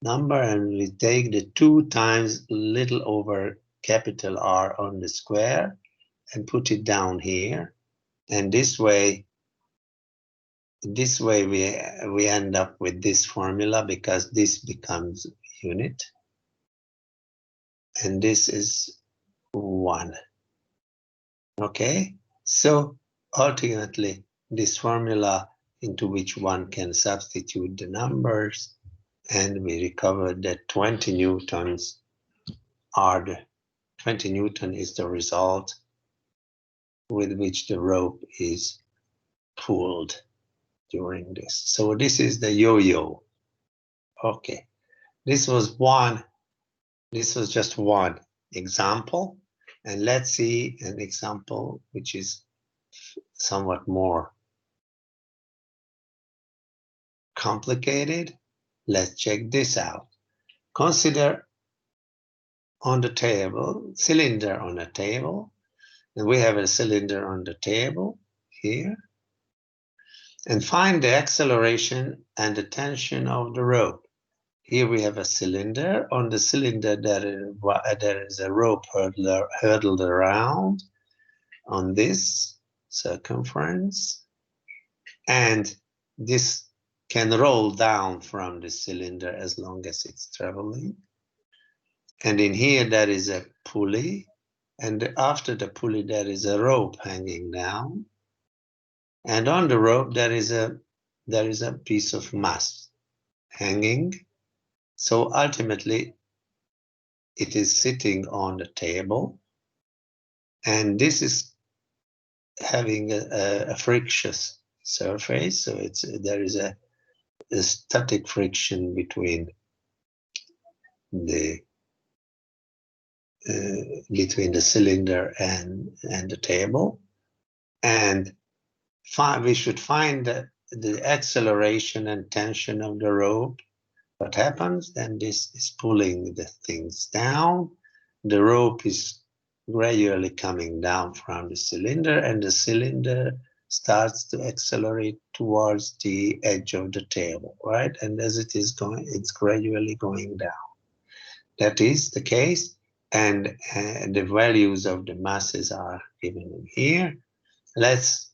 number and we take the 2 times little over capital R on the square and put it down here. And this way we end up with this formula, because this becomes unit. And this is 1. Okay, so ultimately this formula into which one can substitute the numbers, and we recovered that 20 newtons are 20 Newton is the result with which the rope is pulled during this. So this is the yo-yo. Okay, this was one This was just one example, and let's see an example which is somewhat more complicated. Let's check this out. Consider on the table, cylinder on a table, and we have a cylinder on the table here, and find the acceleration and the tension of the rope. Here we have a cylinder. On the cylinder there is a rope hurdled around on this circumference, and this can roll down from the cylinder as long as it's traveling. And in here there is a pulley, and after the pulley there is a rope hanging down, and on the rope there is a piece of mass hanging. So ultimately it is sitting on the table, and this is having a frictious surface. So there is a static friction between the cylinder and the table, and we should find the acceleration and tension of the rope. What happens then? This is pulling the things down. The rope is gradually coming down from the cylinder, and the cylinder starts to accelerate towards the edge of the table, right? And as it is going, it's gradually going down. That is the case, and the values of the masses are given in here. Let's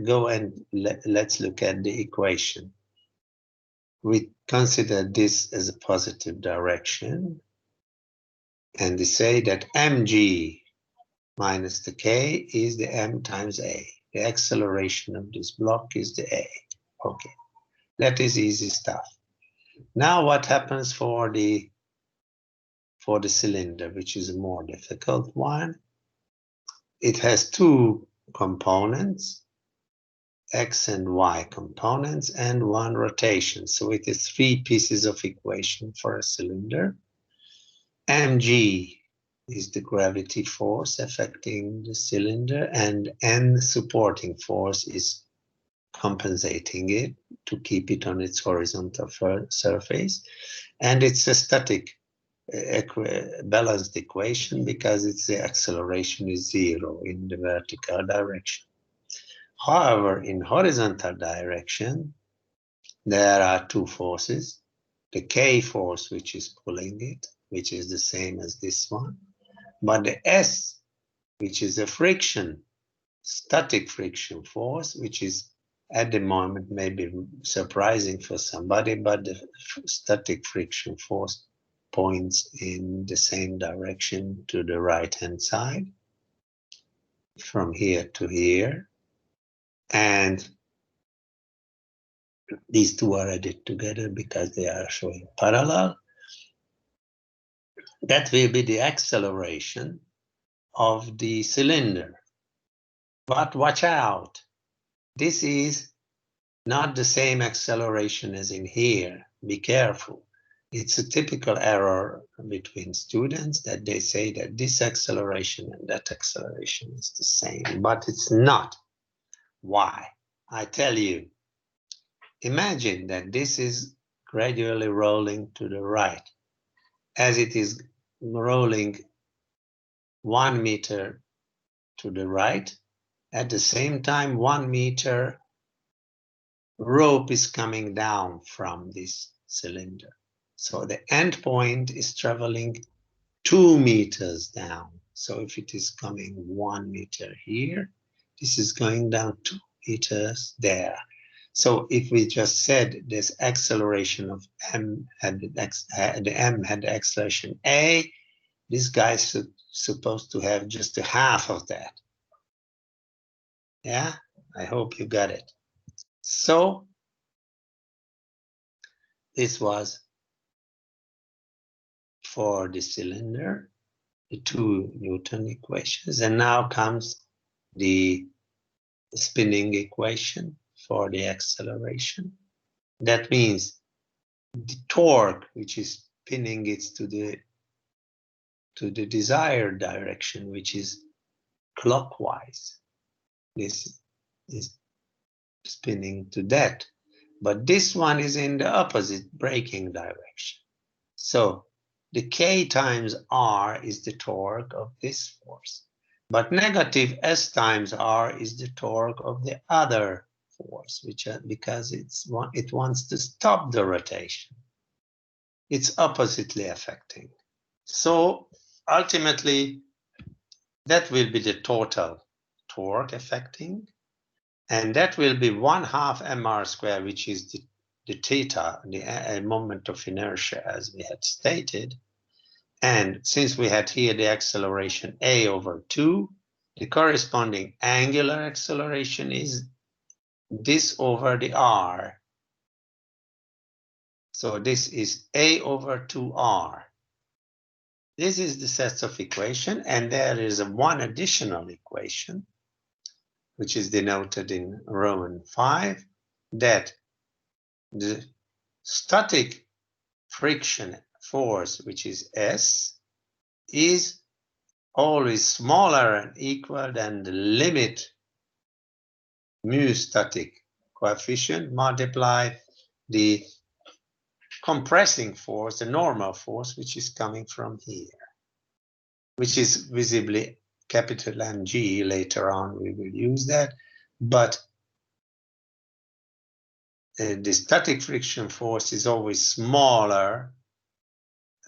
go and let's look at the equation. We consider this as a positive direction, and we say that mg minus the k is the m times a. The acceleration of this block is the a. Okay, that is easy stuff. Now what happens for the cylinder, which is a more difficult one? It has two components, x and y components, and one rotation. So it is three pieces of equation for a cylinder. Mg is the gravity force affecting the cylinder, and N supporting force is compensating it to keep it on its horizontal surface. And it's a static balanced equation because the acceleration is zero in the vertical direction. However, in horizontal direction, there are two forces. The K force, which is pulling it, which is the same as this one, but the S, which is a friction, static friction force, which is at the moment maybe surprising for somebody, but the static friction force points in the same direction to the right-hand side, from here to here, and these two are added together because they are showing parallel. That will be the acceleration of the cylinder. But watch out, this is not the same acceleration as in here. Be careful. It's a typical error between students that they say that this acceleration and that acceleration is the same, but it's not. Why? I tell you. Imagine that this is gradually rolling to the right. As it is rolling 1 meter to the right, at the same time 1 meter rope is coming down from this cylinder. So the end point is traveling 2 meters down. So if it is coming 1 meter here, this is going down 2 meters there. So if we just said this acceleration of m had the m had the acceleration a, this guy's supposed to have just a half of that. Yeah, I hope you got it. So this was for the cylinder, the 2 Newton equations, and now comes the spinning equation for the acceleration. That means the torque, which is spinning it to the to the desired direction, which is clockwise. This is spinning to that, but this one is in the opposite braking direction. So the K times R is the torque of this force, but negative S times R is the torque of the other force, which because it wants to stop the rotation. It's oppositely affecting. So ultimately, that will be the total torque affecting, and that will be 1/2 mr squared, which is the theta, the moment of inertia, as we had stated. And since we had here the acceleration a/2, the corresponding angular acceleration is this over the r. So this is a/2r. This is the set of equation, and there is one additional equation, which is denoted in Roman 5, that the static friction force, which is S, is always smaller and equal than the limit mu static coefficient multiplied the compressing force, the normal force, which is coming from here, which is visibly capital Mg. Later on we will use that, but the static friction force is always smaller,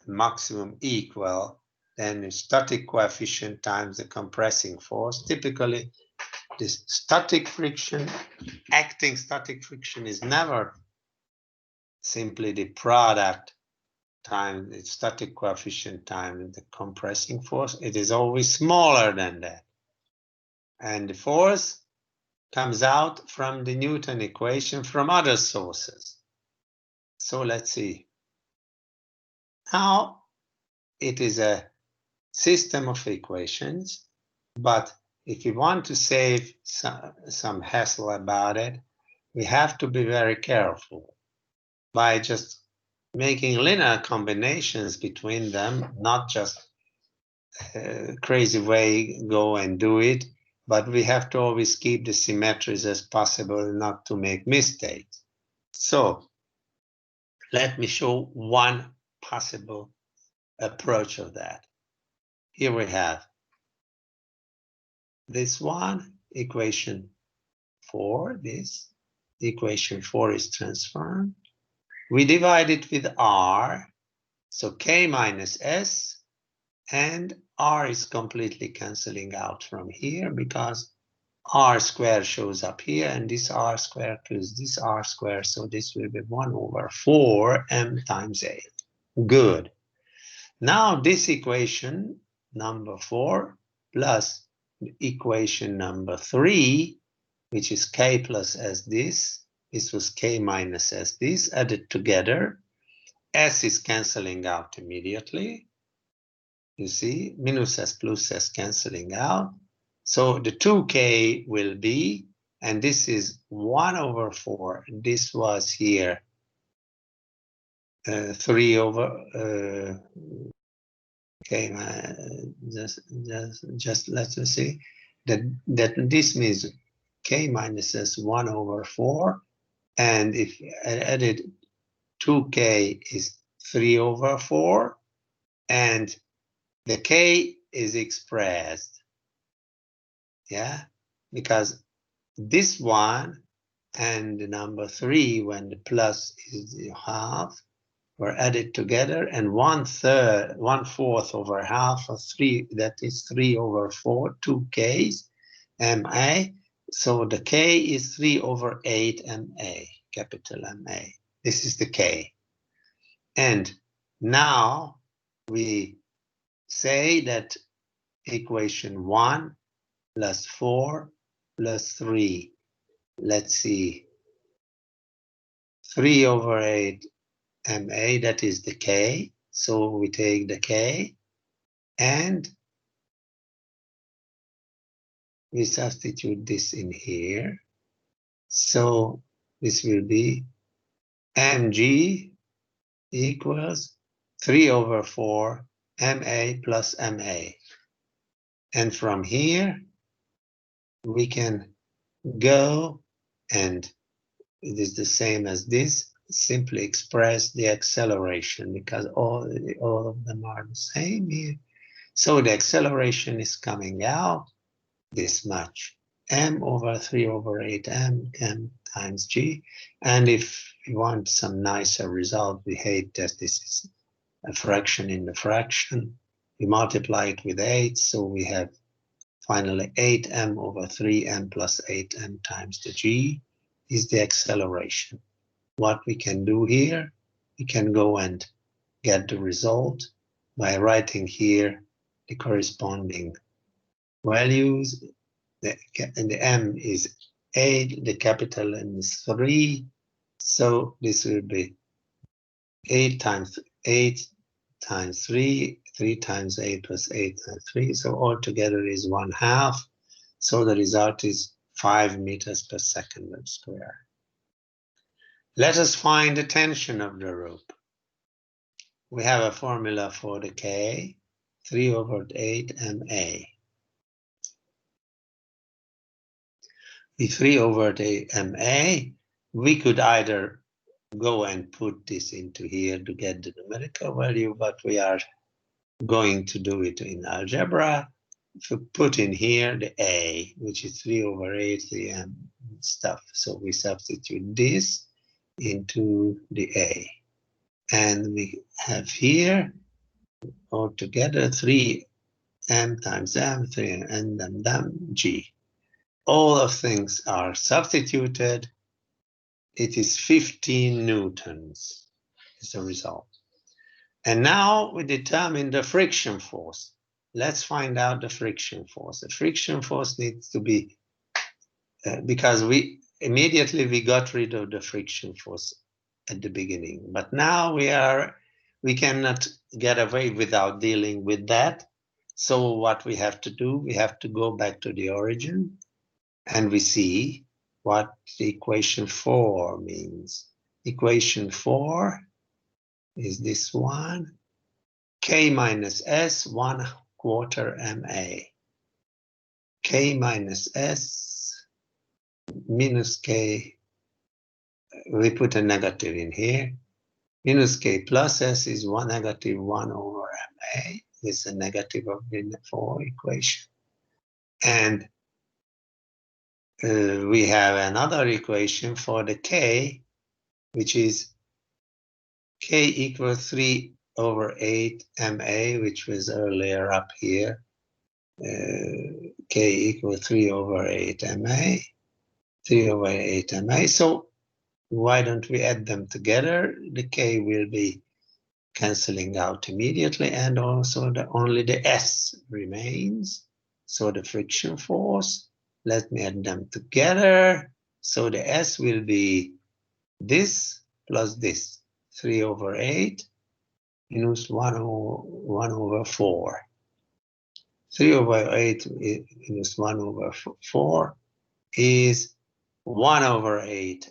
maximum equal, than the static coefficient times the compressing force. Typically, this static friction, acting static friction, is never simply the product times the static coefficient times the compressing force. It is always smaller than that. And the force comes out from the Newton equation from other sources. So let's see. Now it is a system of equations, but if we want to save some hassle about it, we have to be very careful by just making linear combinations between them, not just crazy way go and do it, but we have to always keep the symmetries as possible not to make mistakes. So let me show one possible approach of that. Here we have this one, equation 4, this equation 4 is transformed. We divide it with r, so k minus s, and r is completely cancelling out from here because r squared shows up here, and this r squared plus this r squared, so this will be 1/4 m times a. Good. Now this equation number 4 plus equation number 3, which is k plus s this was k minus s this, added together. S is cancelling out immediately. You see, minus s plus s cancelling out. So the 2k will be, and this is 1/4. This was here 3 over, okay, just let us see that this means k minus s 1/4, and if added 2k is 3/4, and the k is expressed, yeah, because this one and the number 3, when the plus is the half, were added together, and 1/4 over half of 3, that is 3/4, 2k's ma. So the k is 3/8 ma, capital Ma. This is the k. And now we say that equation 1 plus 4 plus 3, let's see, 3/8 ma, that is the k. So we take the k and we substitute this in here. So this will be mg equals 3/4 MA plus MA. And from here, we can go, and it is the same as this, simply express the acceleration because all of them are the same here. So the acceleration is coming out this much, m over 3 over 8 m times g. And if you want some nicer result, we hate that this is a fraction in the fraction. We multiply it with 8, so we have finally 8m over 3m plus 8m times the g is the acceleration. What we can do here, we can go and get the result by writing here the corresponding values. And the m is 8, the capital M is 3, so this will be 8 times 3, 3 times 8 plus 8 times 3, so altogether is 1/2, so the result is 5 meters per second square. Let us find the tension of the rope. We have a formula for the K, 3 over 8 MA. With 3 over 8 MA, we could either go and put this into here to get the numerical value, but we are going to do it in algebra. If we put in here the A, which is 3 over 8, the M stuff. So we substitute this into the A. And we have here altogether 3m times m, 3m, g. All of things are substituted. It is 15 newtons is the result. And now we determine the friction force. Let's find out the friction force. The friction force needs to be, because we got rid of the friction force at the beginning, but now we cannot get away without dealing with that. So what we have to do, we have to go back to the origin, and we see what the equation 4 means. Equation 4 is this one, K minus S 1/4 MA. K minus S minus K, we put a negative in here, minus K plus S is negative 1 over MA. This is a negative of the 4 equation. And we have another equation for the K, which is K equals 3 over 8 MA, which was earlier up here. K equals 3 over 8 MA, 3 over 8 MA. So why don't we add them together? The K will be cancelling out immediately, and also only the S remains. So the friction force, let me add them together. So the S will be this plus this, 3 over 8 minus 1 over 4. 3 over 8 minus 1 over 4 is 1 over 8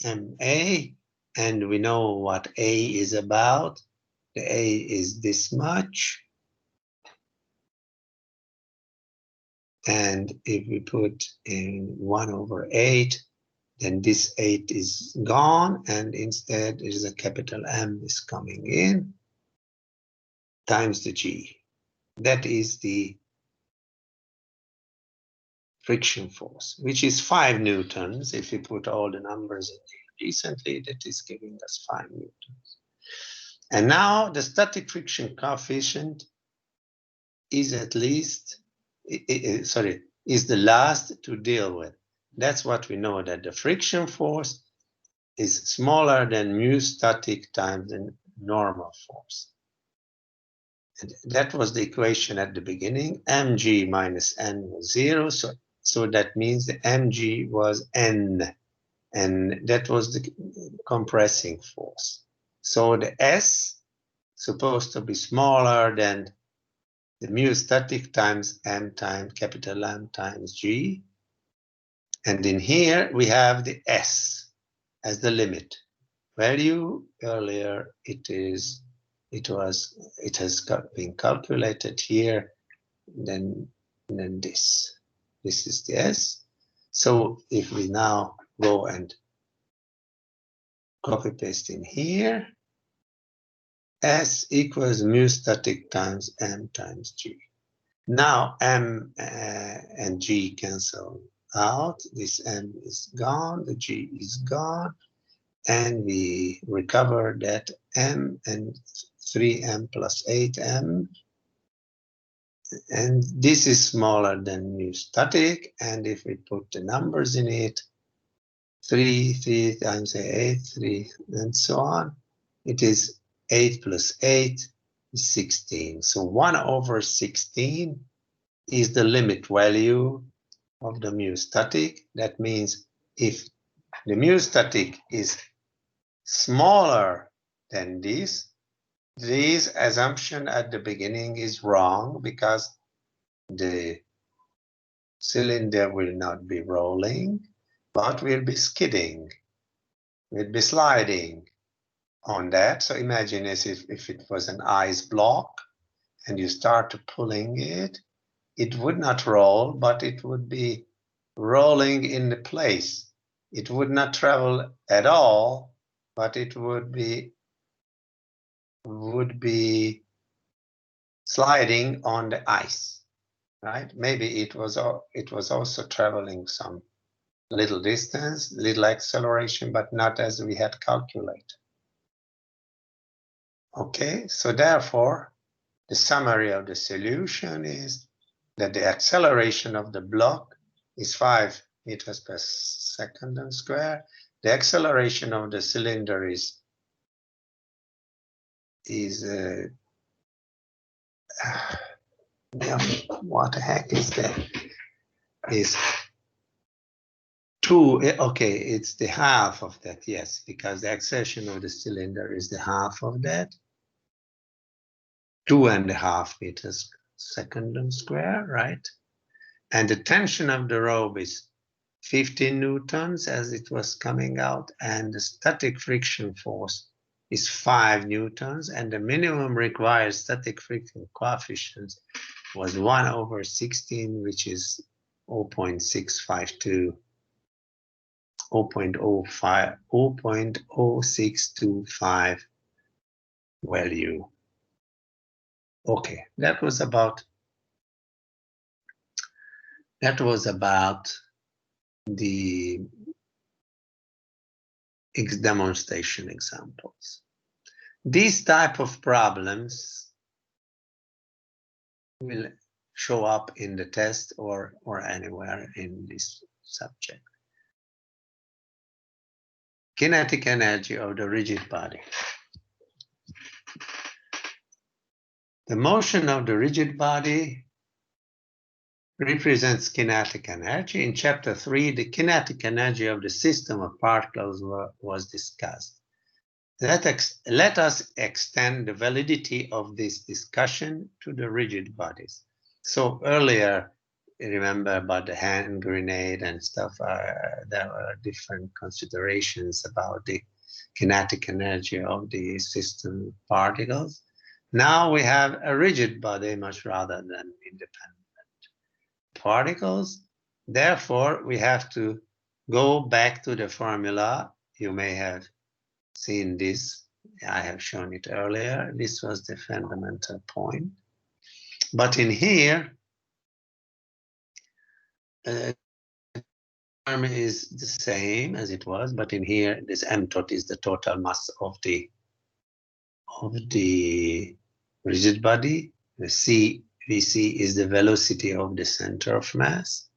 MA, and we know what A is about. The A is this much. And if we put in 1 over 8, then this 8 is gone, and instead there is a capital M is coming in, times the G. That is the friction force, which is 5 newtons. If you put all the numbers in here recently, that is giving us 5 newtons. And now the static friction coefficient is at least, is the last to deal with. That's what we know, that the friction force is smaller than mu static times the normal force. And that was the equation at the beginning. Mg minus n was 0, so that means the mg was n, and that was the compressing force. So the S supposed to be smaller than the mu static times m times capital M times g. And in here we have the S as the limit value. Earlier it is it has been calculated here, then this is the S. So if we now go and copy paste in here, S equals mu static times M times G. Now M and G cancel out. This M is gone, the G is gone, and we recover that M and 3M plus 8M. And this is smaller than mu static. And if we put the numbers in it, 3 times 8, 3, and so on, it is 8 plus 8 is 16. So 1 over 16 is the limit value of the mu static. That means if the mu static is smaller than this assumption at the beginning is wrong, because the cylinder will not be rolling, but will be skidding, will be sliding on that. So imagine as if it was an ice block and you start pulling it, it would not roll, but it would be rolling in the place. It would not travel at all, but it would be sliding on the ice, right? Maybe it was also traveling some little distance, little acceleration, but not as we had calculated. Okay, so therefore, the summary of the solution is that the acceleration of the block is 5 meters per second square. The acceleration of the cylinder is what the heck is that? Is 2, okay, it's the half of that, yes, because the acceleration of the cylinder is the half of that. 2.5 meters second square, right? And the tension of the rope is 15 newtons as it was coming out, and the static friction force is 5 newtons, and the minimum required static friction coefficient was 1 over 16, which is 0.652, 0.0625 value. Okay, that was about the demonstration examples. These type of problems will show up in the test or anywhere in this subject. Kinetic energy of the rigid body. The motion of the rigid body represents kinetic energy. In chapter 3, the kinetic energy of the system of particles was discussed. Let us extend the validity of this discussion to the rigid bodies. So earlier, remember about the hand grenade and stuff, there were different considerations about the kinetic energy of the system particles. Now we have a rigid body much rather than independent particles. Therefore, we have to go back to the formula. You may have seen this. I have shown it earlier. This was the fundamental point. But in here, the term is the same as it was, but in here, this m tot is the total mass of the rigid body. The vc is the velocity of the center of mass.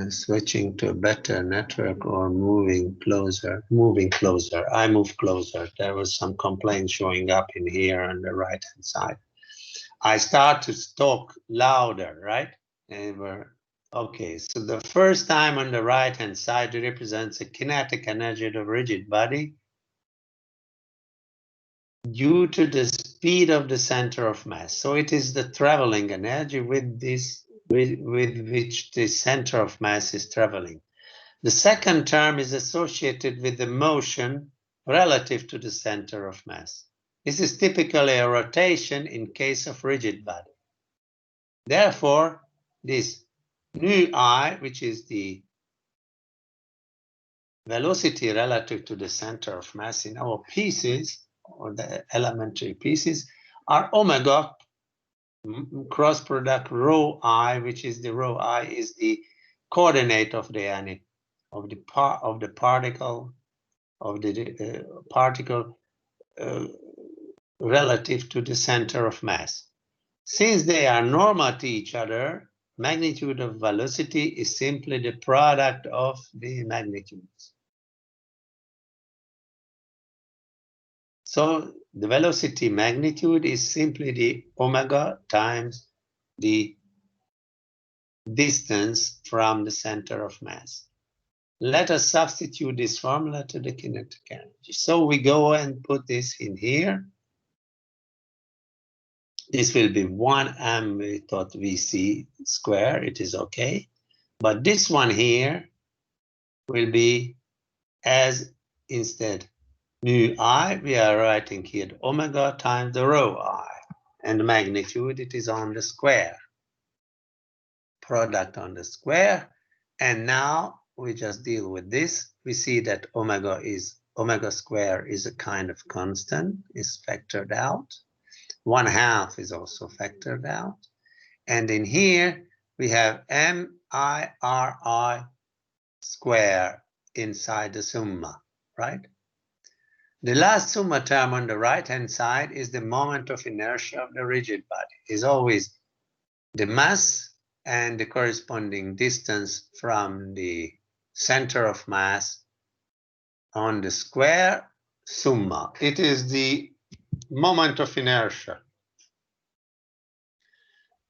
Switching to a better network or moving closer. I move closer. There was some complaint showing up in here on the right hand side. I start to talk louder, right? Okay, so the first time on the right hand side represents a kinetic energy of the rigid body due to the speed of the center of mass. So it is the traveling energy with which the center of mass is traveling. The second term is associated with the motion relative to the center of mass. This is typically a rotation in case of rigid body. Therefore, this nu I, which is the velocity relative to the center of mass in our pieces, or the elementary pieces, are omega cross product rho I, which is the rho I is the coordinate of the particle relative to the center of mass. Since they are normal to each other, magnitude of velocity is simply the product of the magnitudes. So the velocity magnitude is simply the omega times the distance from the center of mass. Let us substitute this formula to the kinetic energy. So we go and put this in here. This will be 1 m we thought Vc square, it is okay. But this one here will be, as instead nu I, we are writing here omega times the rho I. And the magnitude, it is on the square. Product on the square. And now we just deal with this. We see that omega square is a kind of constant, is factored out. 1/2 is also factored out. And in here, we have MIRI square inside the summa, right? The last summa term on the right-hand side is the moment of inertia of the rigid body. Is always the mass and the corresponding distance from the center of mass on the square summa. It is the moment of inertia.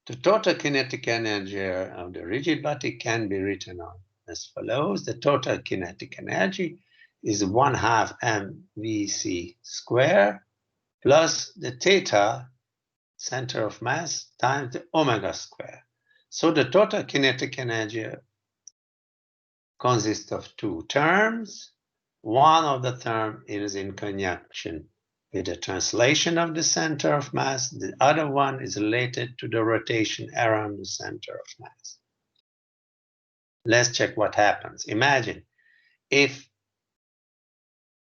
The total kinetic energy of the rigid body can be written on as follows. The total kinetic energy is 1/2 mvc square plus the theta, center of mass, times the omega square. So the total kinetic energy consists of two terms. One of the terms is in conjunction with the translation of the center of mass. The other one is related to the rotation around the center of mass. Let's check what happens. Imagine if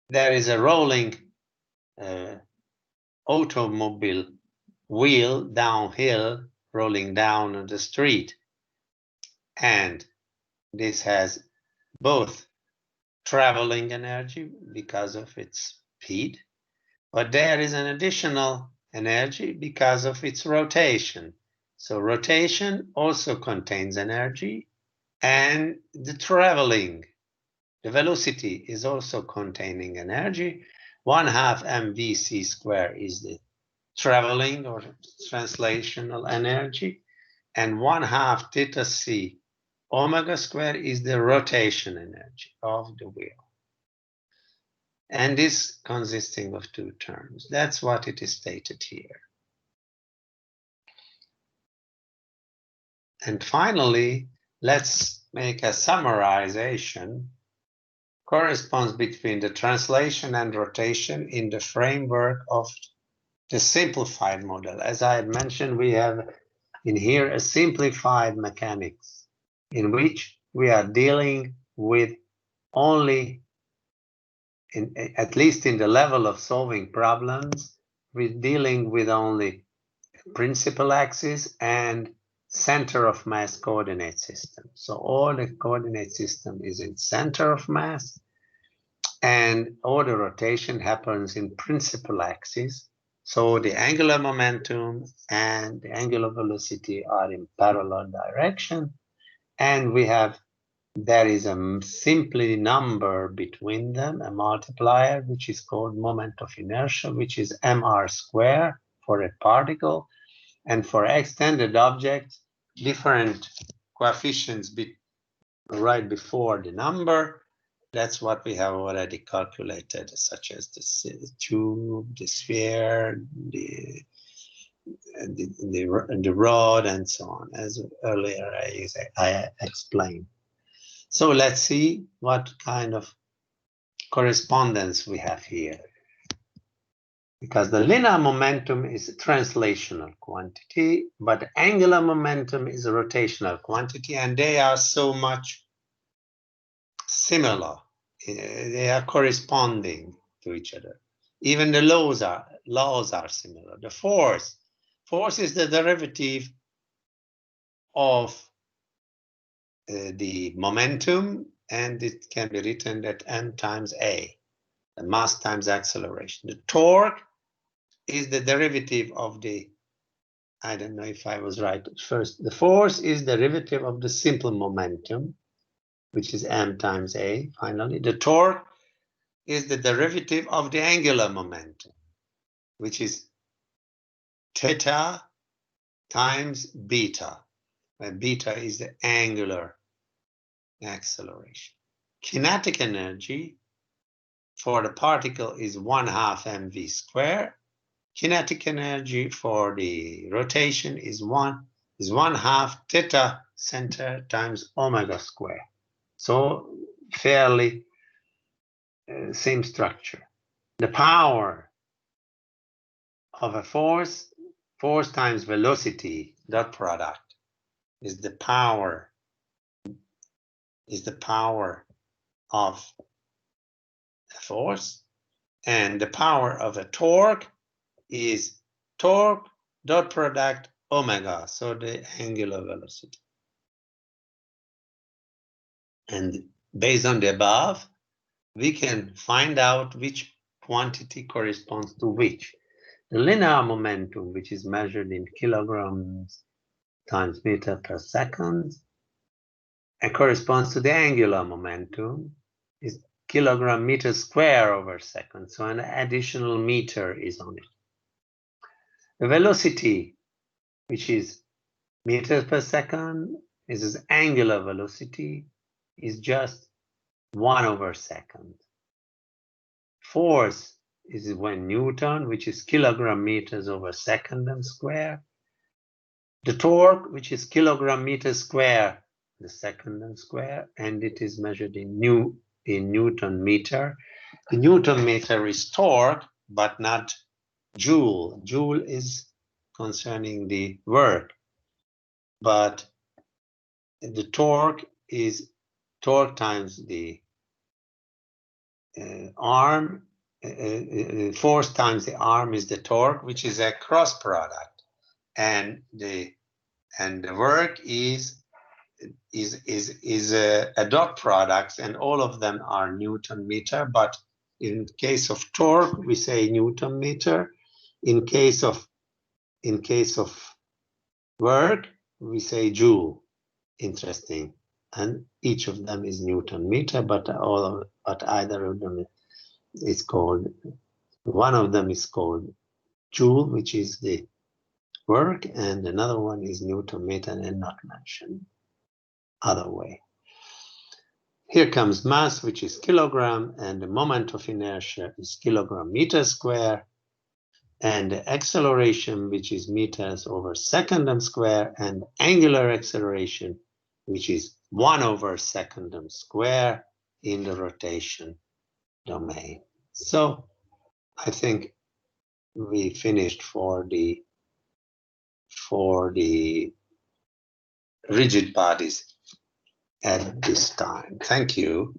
there is a rolling automobile wheel downhill rolling down the street, and this has both traveling energy because of its speed, but there is an additional energy because of its rotation. So rotation also contains energy, and the traveling, the velocity is also containing energy. 1/2 mvc square is the traveling or translational energy, and 1/2 theta c omega square is the rotation energy of the wheel. And this consisting of two terms. That's what it is stated here. And finally, let's make a summarization. Corresponds between the translation and rotation in the framework of the simplified model. As I had mentioned, we have in here a simplified mechanics in which we are dealing with only, at least in the level of solving problems, we're dealing with only principal axis and center of mass coordinate system. So all the coordinate system is in center of mass, and all the rotation happens in principal axis. So the angular momentum and the angular velocity are in parallel direction, and there is a simply number between them, a multiplier, which is called moment of inertia, which is mr square for a particle. And for extended objects, different coefficients right before the number. That's what we have already calculated, such as the tube, the sphere, the rod, and so on, as earlier I explained. So let's see what kind of correspondence we have here. Because the linear momentum is a translational quantity, but angular momentum is a rotational quantity, and they are so much similar. They are corresponding to each other. Even the laws are similar. The force is the derivative of the momentum, and it can be written that m times a, the mass times acceleration. The torque is the derivative of the, I don't know if I was right first, the force is the derivative of the simple momentum, which is m times a, finally. The torque is the derivative of the angular momentum, which is theta times beta, where beta is the angular acceleration. Kinetic energy for the particle is 1/2 mv squared. Kinetic energy for the rotation is 1/2 theta center times omega squared. So fairly same structure. The power of a force times velocity, dot product, is the power of a force, and the power of a torque is torque dot product omega, so the angular velocity. And based on the above, we can find out which quantity corresponds to which. The linear momentum, which is measured in kilograms times meter per second, and corresponds to the angular momentum, is kilogram meter square over second. So an additional meter is on it. The velocity, which is meters per second, is its angular velocity, is just 1 over second. Force is 1 Newton, which is kilogram meters over second and square. The torque, which is kilogram meters square, the second and square, and it is measured in Newton meter. The Newton meter is torque, but not joule. Joule is concerning the work, but the torque is torque times the arm. Force times the arm is the torque, which is a cross product, and the work is a dot product, and all of them are Newton meter. But in case of torque, we say Newton meter. In case of work, we say joule. Interesting. And each of them is Newton meter, but either of them is called, one of them is called joule, which is the work, and another one is Newton meter and not mentioned other way. Here comes mass, which is kilogram, and the moment of inertia is kilogram meter square, and the acceleration, which is meters over second and square, and angular acceleration, which is 1 over second and square in the rotation domain. So I think we finished for the rigid bodies at this time. Thank you.